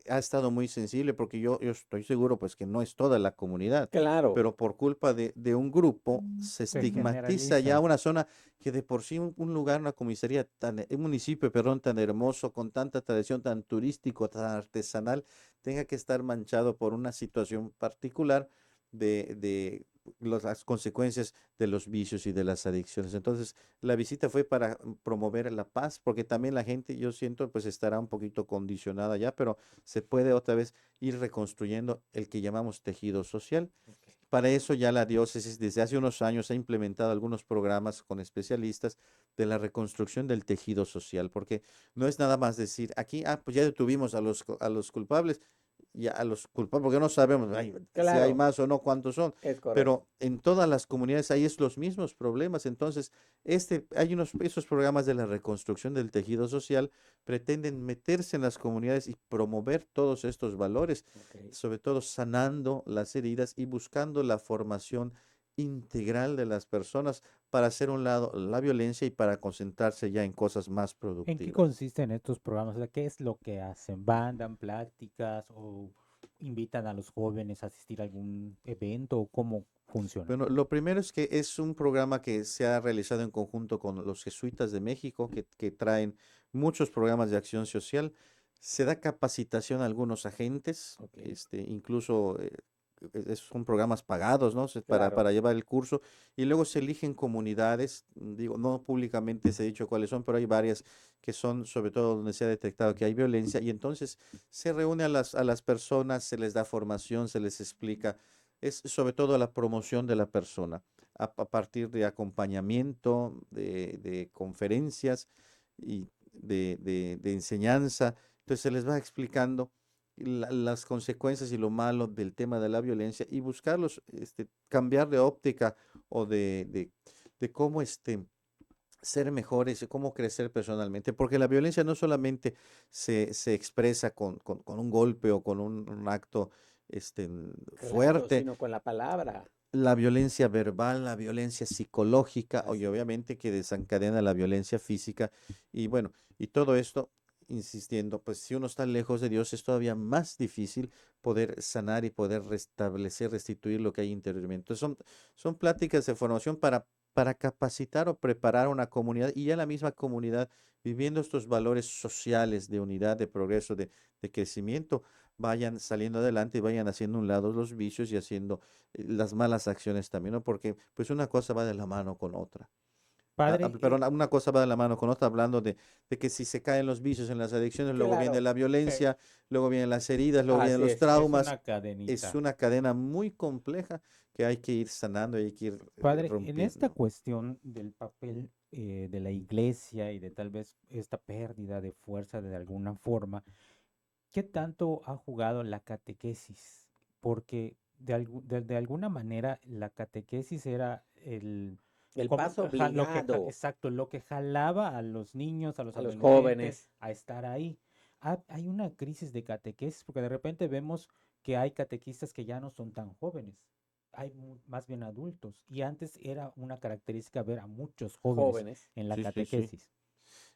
ha estado muy sensible porque yo estoy seguro pues que no es toda la comunidad, Claro. pero por culpa de un grupo se Se estigmatiza ya generaliza. una zona que de por sí un lugar, una comisaría, un municipio, perdón, tan hermoso, con tanta tradición, tan turístico, tan artesanal, tenga que estar manchado por una situación particular de las consecuencias de los vicios y de las adicciones. Entonces, la visita fue para promover la paz, porque también la gente, yo siento, pues estará un poquito condicionada ya, pero se puede otra vez ir reconstruyendo el que llamamos tejido social. Ok. Para eso ya la diócesis desde hace unos años ha implementado algunos programas con especialistas de la reconstrucción del tejido social, porque no es nada más decir, aquí, pues ya detuvimos a los culpables, ya a los culpables, porque no sabemos si hay Claro. más o no, cuántos son, Es correcto. pero en todas las comunidades hay los mismos problemas. Entonces, esos programas de la reconstrucción del tejido social pretenden meterse en las comunidades y promover todos estos valores, Ok. sobre todo sanando las heridas y buscando la formación integral de las personas para hacer a un lado la violencia y para concentrarse ya en cosas más ¿En qué productivas. consisten estos programas? O sea, ¿qué es lo que hacen? ¿Van, dan pláticas o invitan a los jóvenes a asistir a algún evento o cómo funciona? Bueno, lo primero es que es un programa que se ha realizado en conjunto con los jesuitas de México, que traen muchos programas de acción social. Se da capacitación a algunos agentes, Ok. incluso son programas pagados, ¿no? Claro. Para llevar el curso. Y luego se eligen comunidades, digo, no públicamente se ha dicho cuáles son, pero hay varias que son sobre todo donde se ha detectado que hay violencia. Y entonces se reúne a las personas, se les da formación, se les explica es sobre todo la promoción de la persona, a partir de acompañamiento, de conferencias y de enseñanza. Entonces se les va explicando las consecuencias y lo malo del tema de la violencia y buscarlos, cambiar de óptica o de cómo ser mejores, cómo crecer personalmente, porque la violencia no solamente se expresa con un golpe o con un acto Claro, fuerte, sino con la palabra. la violencia verbal, la violencia psicológica y Así es. obviamente que desencadena la violencia física y bueno, y todo esto, insistiendo, pues si uno está lejos de Dios es todavía más difícil poder sanar y poder restablecer, restituir lo que hay interiormente. Entonces son pláticas de formación para capacitar o preparar a una comunidad y ya la misma comunidad viviendo estos valores sociales de unidad, de progreso, de crecimiento, vayan saliendo adelante y vayan haciendo a un lado los vicios y haciendo las malas acciones también, ¿no? Porque pues una cosa va de la mano con otra. Padre, Perdón, una cosa va de la mano con otra, hablando de que si se caen los vicios en las adicciones, luego viene Claro. la eh, violencia, luego vienen las heridas, luego vienen Así los es. es traumas. una Es cadenita. una cadena muy compleja que hay que ir sanando y hay que ir Padre, en esta rompiendo. cuestión del papel de la iglesia y de tal vez esta pérdida de fuerza de alguna forma, ¿qué tanto ha jugado la catequesis? Porque de alguna manera la catequesis era el, El como, paso obligado exacto, lo que jalaba a los niños, a los a los adolescentes jóvenes. a estar ahí. Hay una crisis de catequesis porque de repente vemos que hay catequistas que ya no son tan jóvenes, hay más bien adultos. Y antes era una característica ver a muchos jóvenes Jóvenes. en la Sí, sí, sí. catequesis.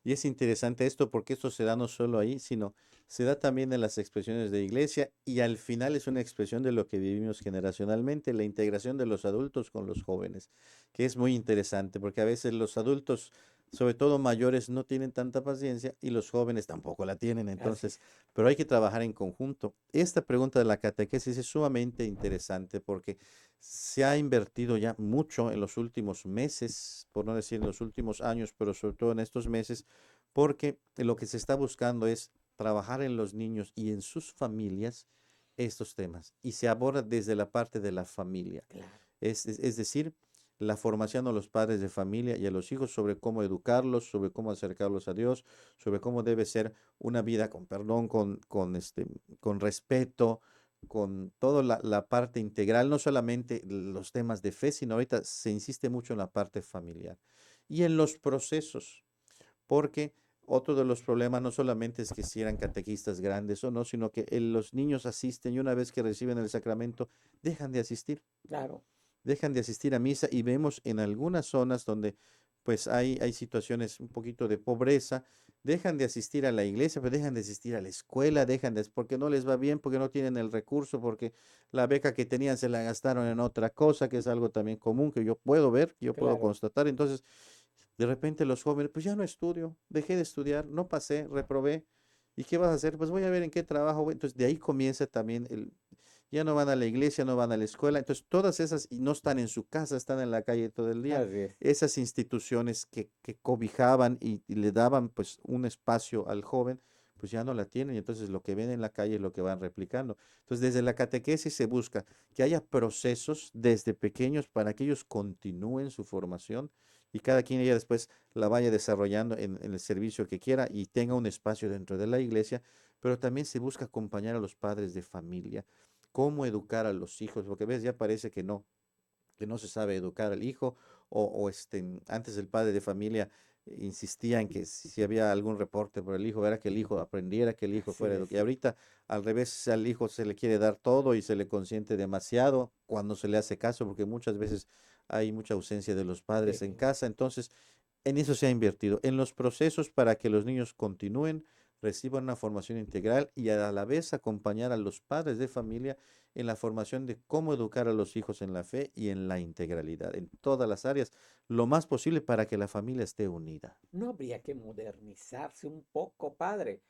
Y es interesante esto porque esto se da no solo ahí, sino se da también en las expresiones de iglesia y al final es una expresión de lo que vivimos generacionalmente, la integración de los adultos con los jóvenes, que es muy interesante porque a veces los adultos, sobre todo mayores, no tienen tanta paciencia y los jóvenes tampoco la tienen, Así entonces, es. pero hay que trabajar en conjunto. Esta pregunta de la catequesis es sumamente interesante porque se ha invertido ya mucho en los últimos meses, por no decir en los últimos años, pero sobre todo en estos meses, porque lo que se está buscando es trabajar en los niños y en sus familias estos temas. Y se aborda desde la parte de la familia. Claro. Es decir, la formación a los padres de familia y a los hijos sobre cómo educarlos, sobre cómo acercarlos a Dios, sobre cómo debe ser una vida con perdón, con respeto, con toda la parte integral, no solamente los temas de fe, sino ahorita se insiste mucho en la parte familiar y en los procesos, porque otro de los problemas no solamente es que si eran catequistas grandes o no, sino que los niños asisten y una vez que reciben el sacramento, dejan de asistir, Claro. dejan de asistir a misa y vemos en algunas zonas donde pues hay situaciones un poquito de pobreza, dejan de asistir a la iglesia, pero dejan de asistir a la escuela, porque no les va bien, porque no tienen el recurso, porque la beca que tenían se la gastaron en otra cosa, que es algo también común que yo puedo ver, que yo puedo Claro. constatar. Entonces, de repente los jóvenes, pues ya no estudio, dejé de estudiar, no pasé, reprobé. ¿Y qué vas a hacer? Pues voy a ver en qué trabajo voy. Entonces, de ahí comienza también ya no van a la iglesia, no van a la escuela. Entonces, todas esas, y no están en su casa, están en la calle todo el día. Así es. Esas instituciones que cobijaban y le daban pues un espacio al joven, pues ya no la tienen. Y entonces lo que ven en la calle es lo que van replicando. Entonces, desde la catequesis se busca que haya procesos desde pequeños para que ellos continúen su formación y cada quien ella después la vaya desarrollando en el servicio que quiera y tenga un espacio dentro de la iglesia, pero también se busca acompañar a los padres de familia, cómo educar a los hijos, porque ves, ya parece que no se sabe educar al hijo, antes el padre de familia insistía en que si había algún reporte por el hijo, era que el hijo aprendiera, que el hijo Así fuera es. educado. Y ahorita al revés, al hijo se le quiere dar todo y se le consiente demasiado cuando se le hace caso, porque muchas veces hay mucha ausencia de los padres en Sí. casa. Entonces, en eso se ha invertido, en los procesos para que los niños continúen, reciban una formación integral y a la vez acompañar a los padres de familia en la formación de cómo educar a los hijos en la fe y en la integralidad, en todas las áreas, lo más posible para que la familia esté unida. No habría que modernizarse un poco, padre.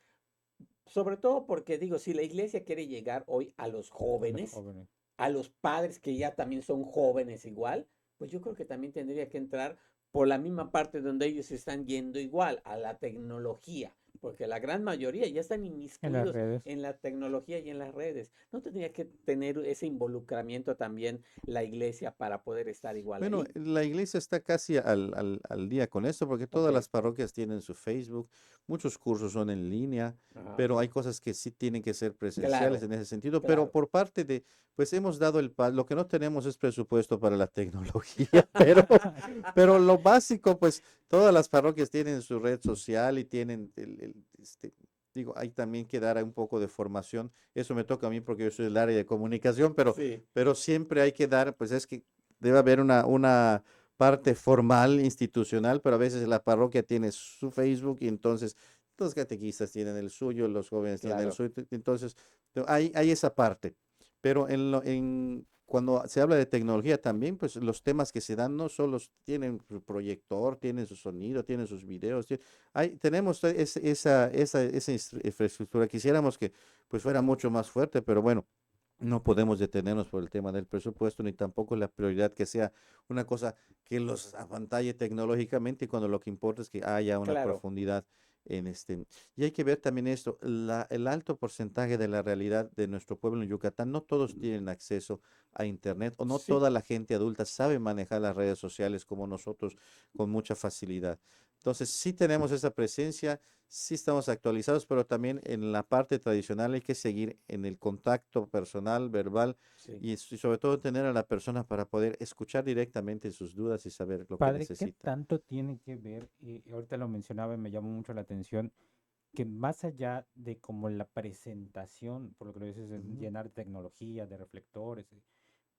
Sobre todo porque digo, si la iglesia quiere llegar hoy a los A los jóvenes, jóvenes. a los padres que ya también son jóvenes igual, pues yo creo que también tendría que entrar por la misma parte donde ellos están yendo igual, a la tecnología, porque la gran mayoría ya están En las inmiscuidos redes. en la tecnología y en las redes. ¿No tendría que tener ese involucramiento también la iglesia para poder estar igual Bueno, ahí? la iglesia está casi al día con esto porque Ok. todas las parroquias tienen su Facebook, muchos cursos son en línea, Ajá. pero hay cosas que sí tienen que ser presenciales Claro, en ese sentido, pero claro. por parte de, pues hemos dado el paso, lo que no tenemos es presupuesto para la tecnología, pero lo básico, pues todas las parroquias tienen su red social y tienen digo, hay también que dar un poco de formación. Eso me toca a mí porque yo soy del área de comunicación, Sí, pero siempre hay que dar, pues es que debe haber una parte formal, institucional, pero a veces la parroquia tiene su Facebook y entonces los catequistas tienen el suyo, los jóvenes tienen el claro. suyo, entonces hay esa parte. Pero cuando se habla de tecnología también, pues los temas que se dan no solo tienen su proyector, tienen su sonido, tienen sus videos, tenemos esa infraestructura. Quisiéramos que pues fuera mucho más fuerte, pero bueno, no podemos detenernos por el tema del presupuesto, ni tampoco la prioridad que sea una cosa que los apantalle tecnológicamente, cuando lo que importa es que haya una Claro. profundidad en Y hay que ver también esto, el alto porcentaje de la realidad de nuestro pueblo en Yucatán, no todos tienen acceso a Internet o no Sí, toda la gente adulta sabe manejar las redes sociales como nosotros con mucha facilidad. Entonces, sí tenemos esa presencia, sí estamos actualizados, pero también en la parte tradicional hay que seguir en el contacto personal, verbal sí. y sobre todo tener a la persona para poder escuchar directamente sus dudas y saber lo que Padre, ¿qué necesita. tanto tiene que ver? Y ahorita lo mencionaba y me llamó mucho la atención, que más allá de como la presentación, por lo que lo dices, Ujú. llenar de tecnología, de reflectores,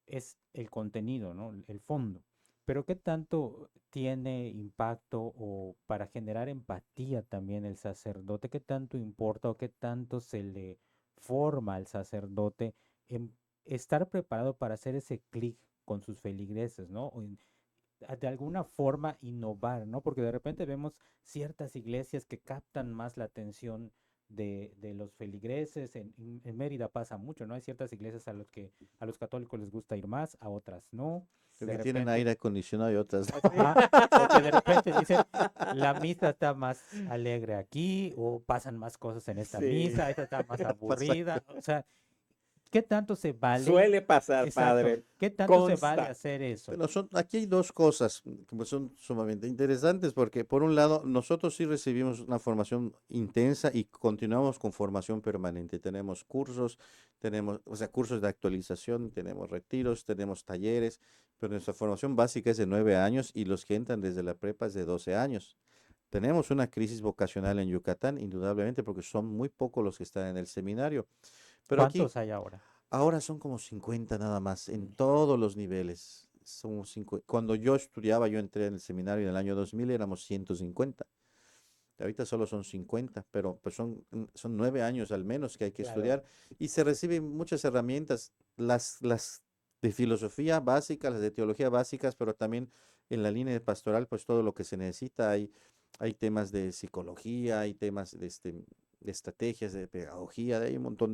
es el contenido, ¿no? El fondo. Pero ¿qué tanto tiene impacto o para generar empatía también el sacerdote? ¿Qué tanto importa o qué tanto se le forma al sacerdote en estar preparado para hacer ese clic con sus feligreses, ¿no? De alguna forma innovar, ¿no? Porque de repente vemos ciertas iglesias que captan más la atención de los feligreses. En Mérida pasa mucho, ¿no? Hay ciertas iglesias a los católicos les gusta ir más, a otras no. De Que tienen repente, aire acondicionado y otras no. ajá, o que de repente dicen, la misa está más alegre aquí, o pasan más cosas en esta Sí, misa, esta está más Pasa. aburrida. O sea, ¿qué tanto se vale? suele pasar, Exacto, padre. ¿qué tanto se vale Consta. hacer eso? Pero aquí hay dos cosas que pues, son sumamente interesantes porque por un lado nosotros sí recibimos una formación intensa y continuamos con formación permanente. Tenemos cursos, tenemos, o sea, cursos de actualización, tenemos retiros, tenemos talleres, pero nuestra formación básica es de 9 años y los que entran desde la prepa es de 12 años. Tenemos una crisis vocacional en Yucatán, indudablemente, porque son muy pocos los que están en el seminario. Pero aquí ¿Cuántos hay ahora? ahora son como 50 nada más, en todos los niveles. Somos cuando yo estudiaba, yo entré en el seminario en el año 2000, éramos 150. Ahorita solo son 50, pero pues son 9 años al menos que hay que Claro, estudiar y se reciben muchas herramientas, las de filosofía básica, las de teología básicas, pero también en la línea de pastoral, pues todo lo que se necesita. Hay temas de psicología, hay temas de estrategias, de pedagogía, hay un montón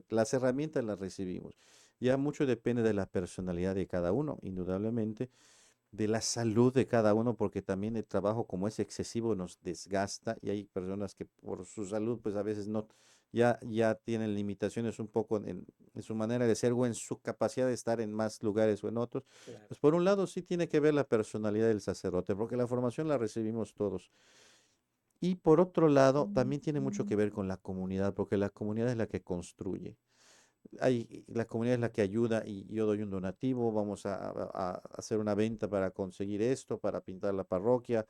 las herramientas las recibimos. Ya mucho depende de la personalidad de cada uno, indudablemente de la salud de cada uno, porque también el trabajo como es excesivo nos desgasta y hay personas que por su salud pues a veces no, ya tienen limitaciones un poco en su manera de ser o en su capacidad de estar en más lugares o en otros. claro. Pues por un lado sí tiene que ver la personalidad del sacerdote, porque la formación la recibimos todos. Y por otro lado, también tiene mucho que ver con la comunidad, porque la comunidad es la que construye. La comunidad es la que ayuda y yo doy un donativo, vamos a hacer una venta para conseguir esto, para pintar la parroquia.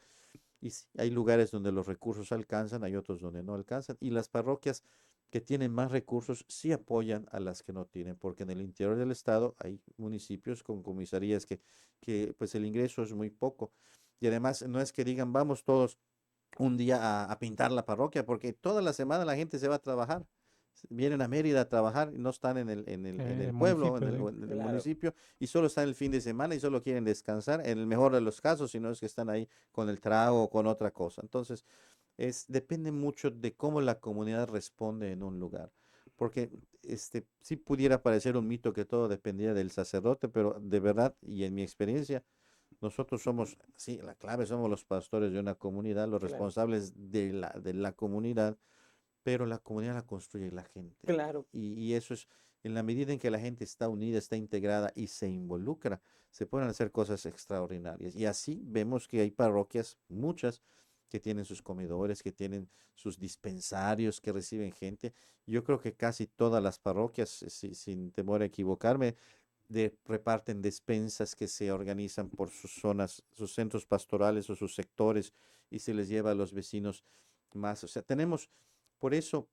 Y sí, hay lugares donde los recursos alcanzan, hay otros donde no alcanzan. Y las parroquias que tienen más recursos sí apoyan a las que no tienen, porque en el interior del estado hay municipios con comisarías que pues el ingreso es muy poco. Y además no es que digan vamos todos un día a pintar la parroquia, porque toda la semana la gente se va a trabajar. Vienen a Mérida a trabajar y no están en el El pueblo, municipio, sí. o en el Claro. municipio, y solo están el fin de semana y solo quieren descansar, en el mejor de los casos, si no es que están ahí con el trago o con otra cosa. Entonces, depende mucho de cómo la comunidad responde en un lugar. Porque sí pudiera parecer un mito que todo dependía del sacerdote, pero de verdad, y en mi experiencia, nosotros somos, sí, la clave somos los pastores de una comunidad, los Claro, responsables de la comunidad, pero la comunidad la construye la gente. claro. Y eso es, en la medida en que la gente está unida, está integrada y se involucra, se pueden hacer cosas extraordinarias. Y así vemos que hay parroquias, muchas, que tienen sus comedores, que tienen sus dispensarios, que reciben gente. Yo creo que casi todas las parroquias, sin temor a equivocarme, reparten despensas que se organizan por sus zonas, sus centros pastorales o sus sectores y se les lleva a los vecinos más. O sea, tenemos, por eso,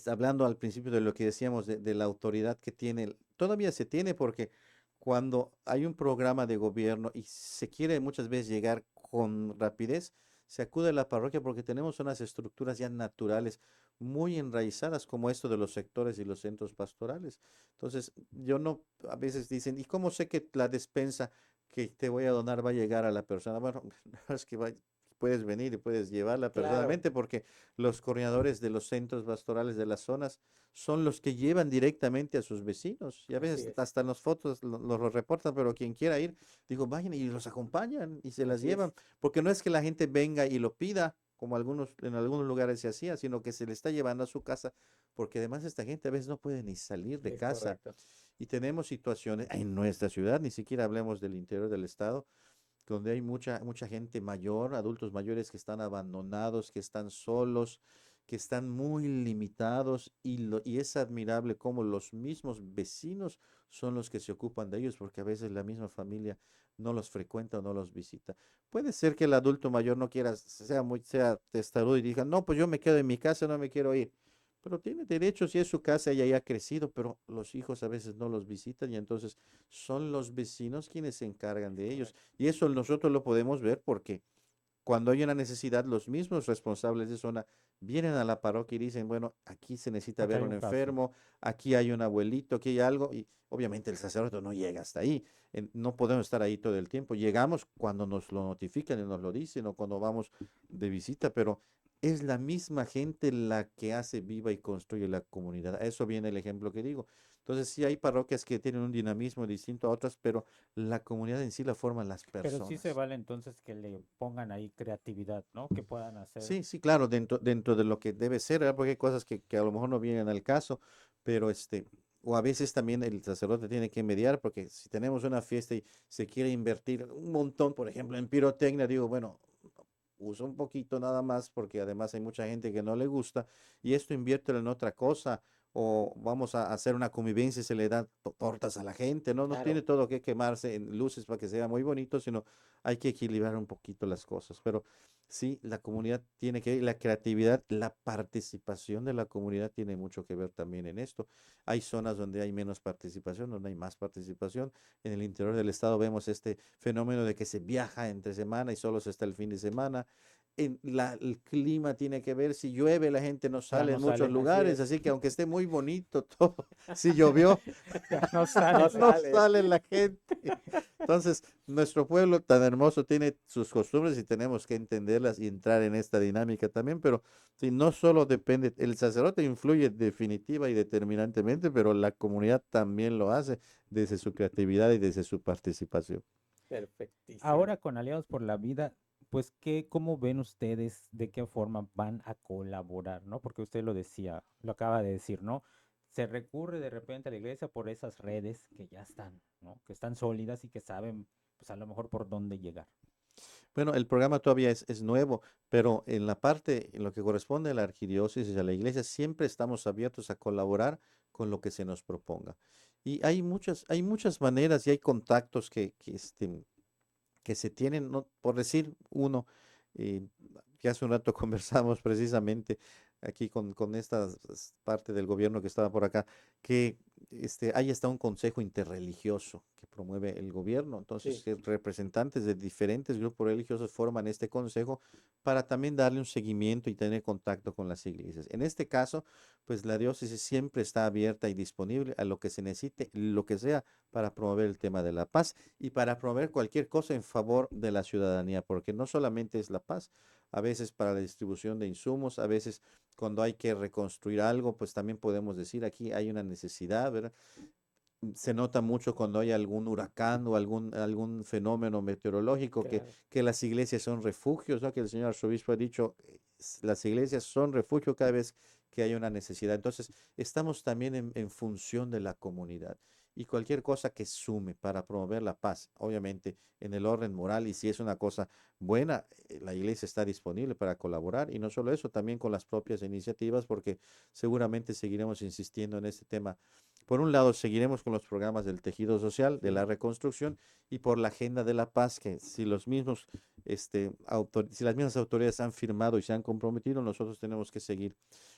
hablando al principio de lo que decíamos de la autoridad que tiene, todavía se tiene porque cuando hay un programa de gobierno y se quiere muchas veces llegar con rapidez, se acude a la parroquia porque tenemos unas estructuras ya naturales muy enraizadas como esto de los sectores y los centros pastorales. Entonces, yo no, a veces dicen, ¿y cómo sé que la despensa que te voy a donar va a llegar a la persona? Bueno, no es que puedes venir y puedes llevarla Claro, personalmente porque los coordinadores de los centros pastorales de las zonas son los que llevan directamente a sus vecinos. Y a así veces es, hasta en las fotos lo reportan, pero quien quiera ir, digo, vayan y los acompañan y se las así llevan. es. Porque no es que la gente venga y lo pida, como en algunos lugares se hacía, sino que se le está llevando a su casa, porque además esta gente a veces no puede ni salir de Es casa. correcto. Y tenemos situaciones en nuestra ciudad, ni siquiera hablemos del interior del estado, donde hay mucha gente mayor, adultos mayores que están abandonados, que están solos, que están muy limitados y es admirable cómo los mismos vecinos son los que se ocupan de ellos porque a veces la misma familia no los frecuenta o no los visita. Puede ser que el adulto mayor no quiera, sea testarudo y diga, no, pues yo me quedo en mi casa, no me quiero ir. Pero tiene derecho si es su casa y haya crecido, pero los hijos a veces no los visitan y entonces son los vecinos quienes se encargan Es de ellos. correcto. Y eso nosotros lo podemos ver porque cuando hay una necesidad, los mismos responsables de zona vienen a la parroquia y dicen, bueno, aquí se necesita Acá ver hay un un caso. enfermo, aquí hay un abuelito, aquí hay algo, y obviamente el sacerdote no llega hasta ahí. No podemos estar ahí todo el tiempo. Llegamos cuando nos lo notifican y nos lo dicen o cuando vamos de visita, pero es la misma gente la que hace viva y construye la comunidad. A eso viene el ejemplo que digo. Entonces, sí hay parroquias que tienen un dinamismo distinto a otras, pero la comunidad en sí la forman las Pero sí se personas. vale entonces que le pongan ahí creatividad, ¿no? Que puedan hacer. Sí, sí, claro, dentro de lo que debe ser, ¿verdad? Porque hay cosas que a lo mejor no vienen al caso, pero o a veces también el sacerdote tiene que mediar, porque si tenemos una fiesta y se quiere invertir un montón, por ejemplo, en pirotecnia, digo, bueno, usa un poquito nada más, porque además hay mucha gente que no le gusta, y esto inviértelo en otra cosa, o vamos a hacer una convivencia y se le da tortas a la gente, ¿no? No tiene Claro. todo que quemarse en luces para que sea muy bonito, sino hay que equilibrar un poquito las cosas, pero sí, la comunidad tiene que, la creatividad, la participación de la comunidad tiene mucho que ver también en esto. Hay zonas donde hay menos participación, donde hay más participación. En el interior del estado vemos este fenómeno de que se viaja entre semana y solo se está el fin de semana. El clima tiene que ver, si llueve la gente no Ya sale no en muchos salen, Así lugares, es. así que aunque esté muy bonito todo, si llovió, ya no No salen. no sale. sale la gente. Entonces, nuestro pueblo tan hermoso tiene sus costumbres y tenemos que entenderlas y entrar en esta dinámica también, pero sí, no solo depende, el sacerdote influye definitiva y determinantemente, pero la comunidad también lo hace desde su creatividad y desde su participación. Perfectísimo. Ahora con Aliados por la Vida, pues ¿cómo ven ustedes de qué forma van a colaborar, ¿no? Porque usted lo decía, lo acaba de decir, ¿no? Se recurre de repente a la iglesia por esas redes que ya están, ¿no? Que están sólidas y que saben, pues a lo mejor por dónde llegar. Bueno, el programa todavía es nuevo, pero en la parte, en lo que corresponde a la arquidiócesis y a la iglesia, siempre estamos abiertos a colaborar con lo que se nos proponga. Y hay muchas maneras y hay contactos que se tienen, ¿no? Por decir uno, eh, que hace un rato conversamos precisamente aquí con esta parte del gobierno que estaba por acá, que ahí está un consejo interreligioso que promueve el gobierno. Entonces, Sí. que representantes de diferentes grupos religiosos forman este consejo para también darle un seguimiento y tener contacto con las iglesias. En este caso, pues la diócesis siempre está abierta y disponible a lo que se necesite, lo que sea, para promover el tema de la paz y para promover cualquier cosa en favor de la ciudadanía, porque no solamente es la paz, a veces para la distribución de insumos, a veces cuando hay que reconstruir algo, pues también podemos decir aquí hay una necesidad, ¿verdad? Se nota mucho cuando hay algún huracán o algún fenómeno meteorológico Claro. que las iglesias son refugios, ¿no? Que el señor arzobispo ha dicho, las iglesias son refugio cada vez que hay una necesidad. Entonces, estamos también en función de la comunidad y cualquier cosa que sume para promover la paz, obviamente en el orden moral y si es una cosa buena, la iglesia está disponible para colaborar y no solo eso, también con las propias iniciativas porque seguramente seguiremos insistiendo en este tema. Por un lado, seguiremos con los programas del tejido social, de la Sí. reconstrucción y por la agenda de la paz, que si los mismos, si las mismas autoridades han firmado y se han comprometido, nosotros tenemos que seguir.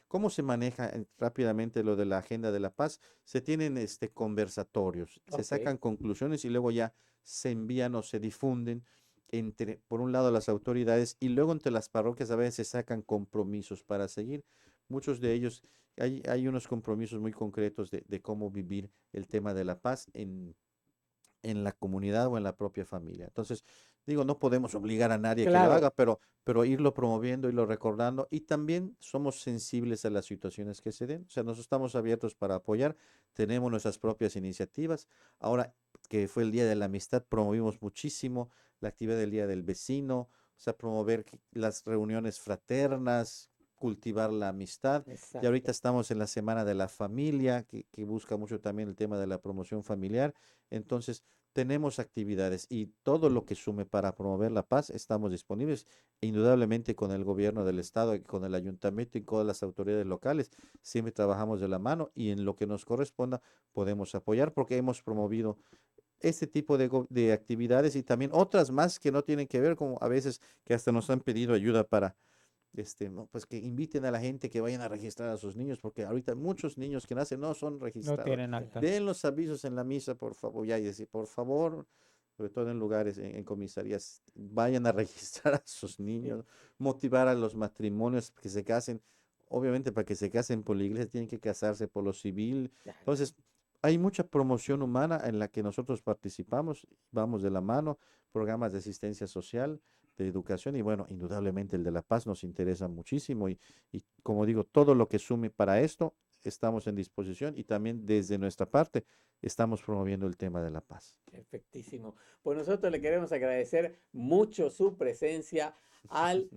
¿Cómo se maneja rápidamente lo de la agenda de la paz? Se tienen conversatorios, se Ok. sacan conclusiones y luego ya se envían o se difunden por un lado, las autoridades y luego entre las parroquias a veces se sacan compromisos para seguir. Muchos de ellos hay unos compromisos muy concretos de cómo vivir el tema de la paz en la comunidad o en la propia familia. Entonces, digo, no podemos obligar a nadie que lo haga, Claro. pero irlo promoviendo, irlo recordando y también somos sensibles a las situaciones que se den. O sea, nos estamos abiertos para apoyar, tenemos nuestras propias iniciativas. Ahora que fue el Día de la Amistad, promovimos muchísimo la actividad del Día del Vecino, o sea, promover las reuniones fraternas, cultivar la amistad. Y ahorita Exacto. estamos en la Semana de la Familia, que busca mucho también el tema de la promoción familiar. Entonces, tenemos actividades y todo lo que sume para promover la paz, estamos disponibles. Indudablemente con el gobierno del estado, y con el ayuntamiento y con las autoridades locales, siempre trabajamos de la mano y en lo que nos corresponda podemos apoyar porque hemos promovido este tipo de actividades y también otras más que no tienen que ver, como a veces que hasta nos han pedido ayuda para no, pues que inviten a la gente que vayan a registrar a sus niños, porque ahorita muchos niños que nacen no son No registrados. tienen Claro. acta. Den los avisos en la misa, por favor, ya y decir, por favor, sobre todo en lugares, en comisarías, vayan a registrar a sus Sí. niños, motivar a los matrimonios que se casen. Obviamente, para que se casen por la iglesia, tienen que casarse por lo civil. Claro. Entonces, hay mucha promoción humana en la que nosotros participamos, vamos de la mano, programas de asistencia social de educación y bueno, indudablemente el de la paz nos interesa muchísimo y como digo, todo lo que sume para esto, estamos en disposición y también desde nuestra parte estamos promoviendo el tema de la paz. Perfectísimo. Pues nosotros le queremos agradecer mucho su presencia al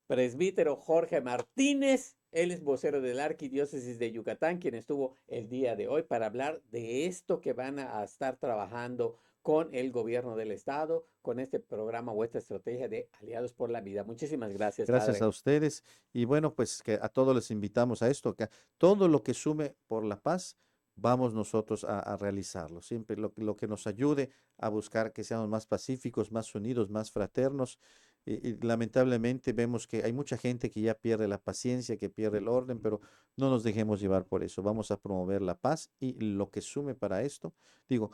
presbítero Jorge Martínez. Él es vocero de la Arquidiócesis de Yucatán, quien estuvo el día de hoy para hablar de esto que van a estar trabajando con el gobierno del estado, con este programa o esta estrategia de Aliados por la Vida. Muchísimas gracias, Gracias padre. a ustedes y bueno, pues que a todos les invitamos a esto, que todo lo que sume por la paz, vamos nosotros a realizarlo. Siempre lo que nos ayude a buscar que seamos más pacíficos, más unidos, más fraternos. Y lamentablemente vemos que hay mucha gente que ya pierde la paciencia, que pierde el orden, pero no nos dejemos llevar por eso. Vamos a promover la paz y lo que sume para esto, digo,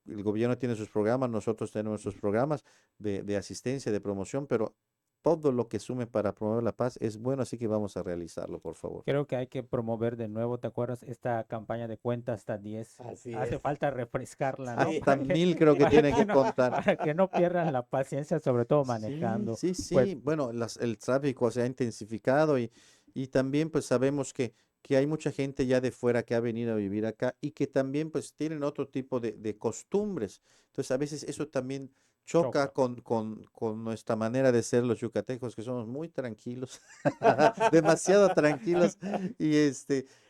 el gobierno tiene sus programas, nosotros tenemos nuestros programas de asistencia, de promoción, pero todo lo que sume para promover la paz es bueno, así que vamos a realizarlo, por favor. Creo que hay que promover de nuevo, ¿te acuerdas? Esta campaña de cuenta hasta 10. Así Hace es. falta refrescarla, ¿no? Sí. Hasta 1000 creo que tiene que no, contar. para que no pierdan la paciencia, sobre todo Sí, manejando. sí, Pues sí. Bueno, el tráfico se ha intensificado y también pues sabemos que hay mucha gente ya de fuera que ha venido a vivir acá y que también pues tienen otro tipo de costumbres. Entonces a veces eso también choca choca. con nuestra manera de ser los yucatecos, que somos muy tranquilos, demasiado tranquilos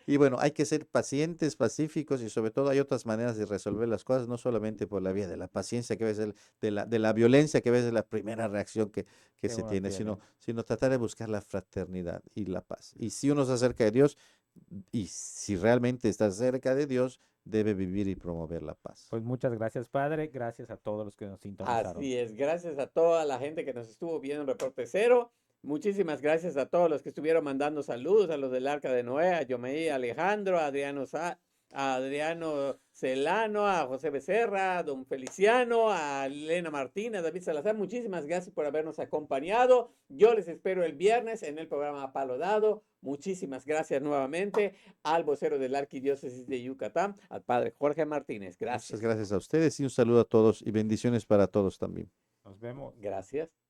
y bueno, hay que ser pacientes, pacíficos y sobre todo hay otras maneras de resolver las cosas, no solamente por la vía de la paciencia, que a veces de la violencia, que a veces es la primera reacción que Que se uno tiene, sino, tiene. sino tratar de buscar la fraternidad y la paz. Y si uno se acerca de Dios, y si realmente está cerca de Dios, debe vivir y promover la paz. Pues muchas gracias, padre. Gracias a todos los que nos sintonizaron. Así es, gracias a toda la gente que nos estuvo viendo en Reporte Cero. Muchísimas gracias a todos los que estuvieron mandando saludos, a los del Arca de Noé, a Yomeí Alejandro, a Adriano Celano, a José Becerra, a don Feliciano, a Elena Martínez, a David Salazar. Muchísimas gracias por habernos acompañado. Yo les espero el viernes en el programa Palo Dado. Muchísimas gracias nuevamente al vocero de la Arquidiócesis de Yucatán, al padre Jorge Martínez. Muchas Gracias. gracias a ustedes y un saludo a todos y bendiciones para todos también. Nos vemos. Gracias.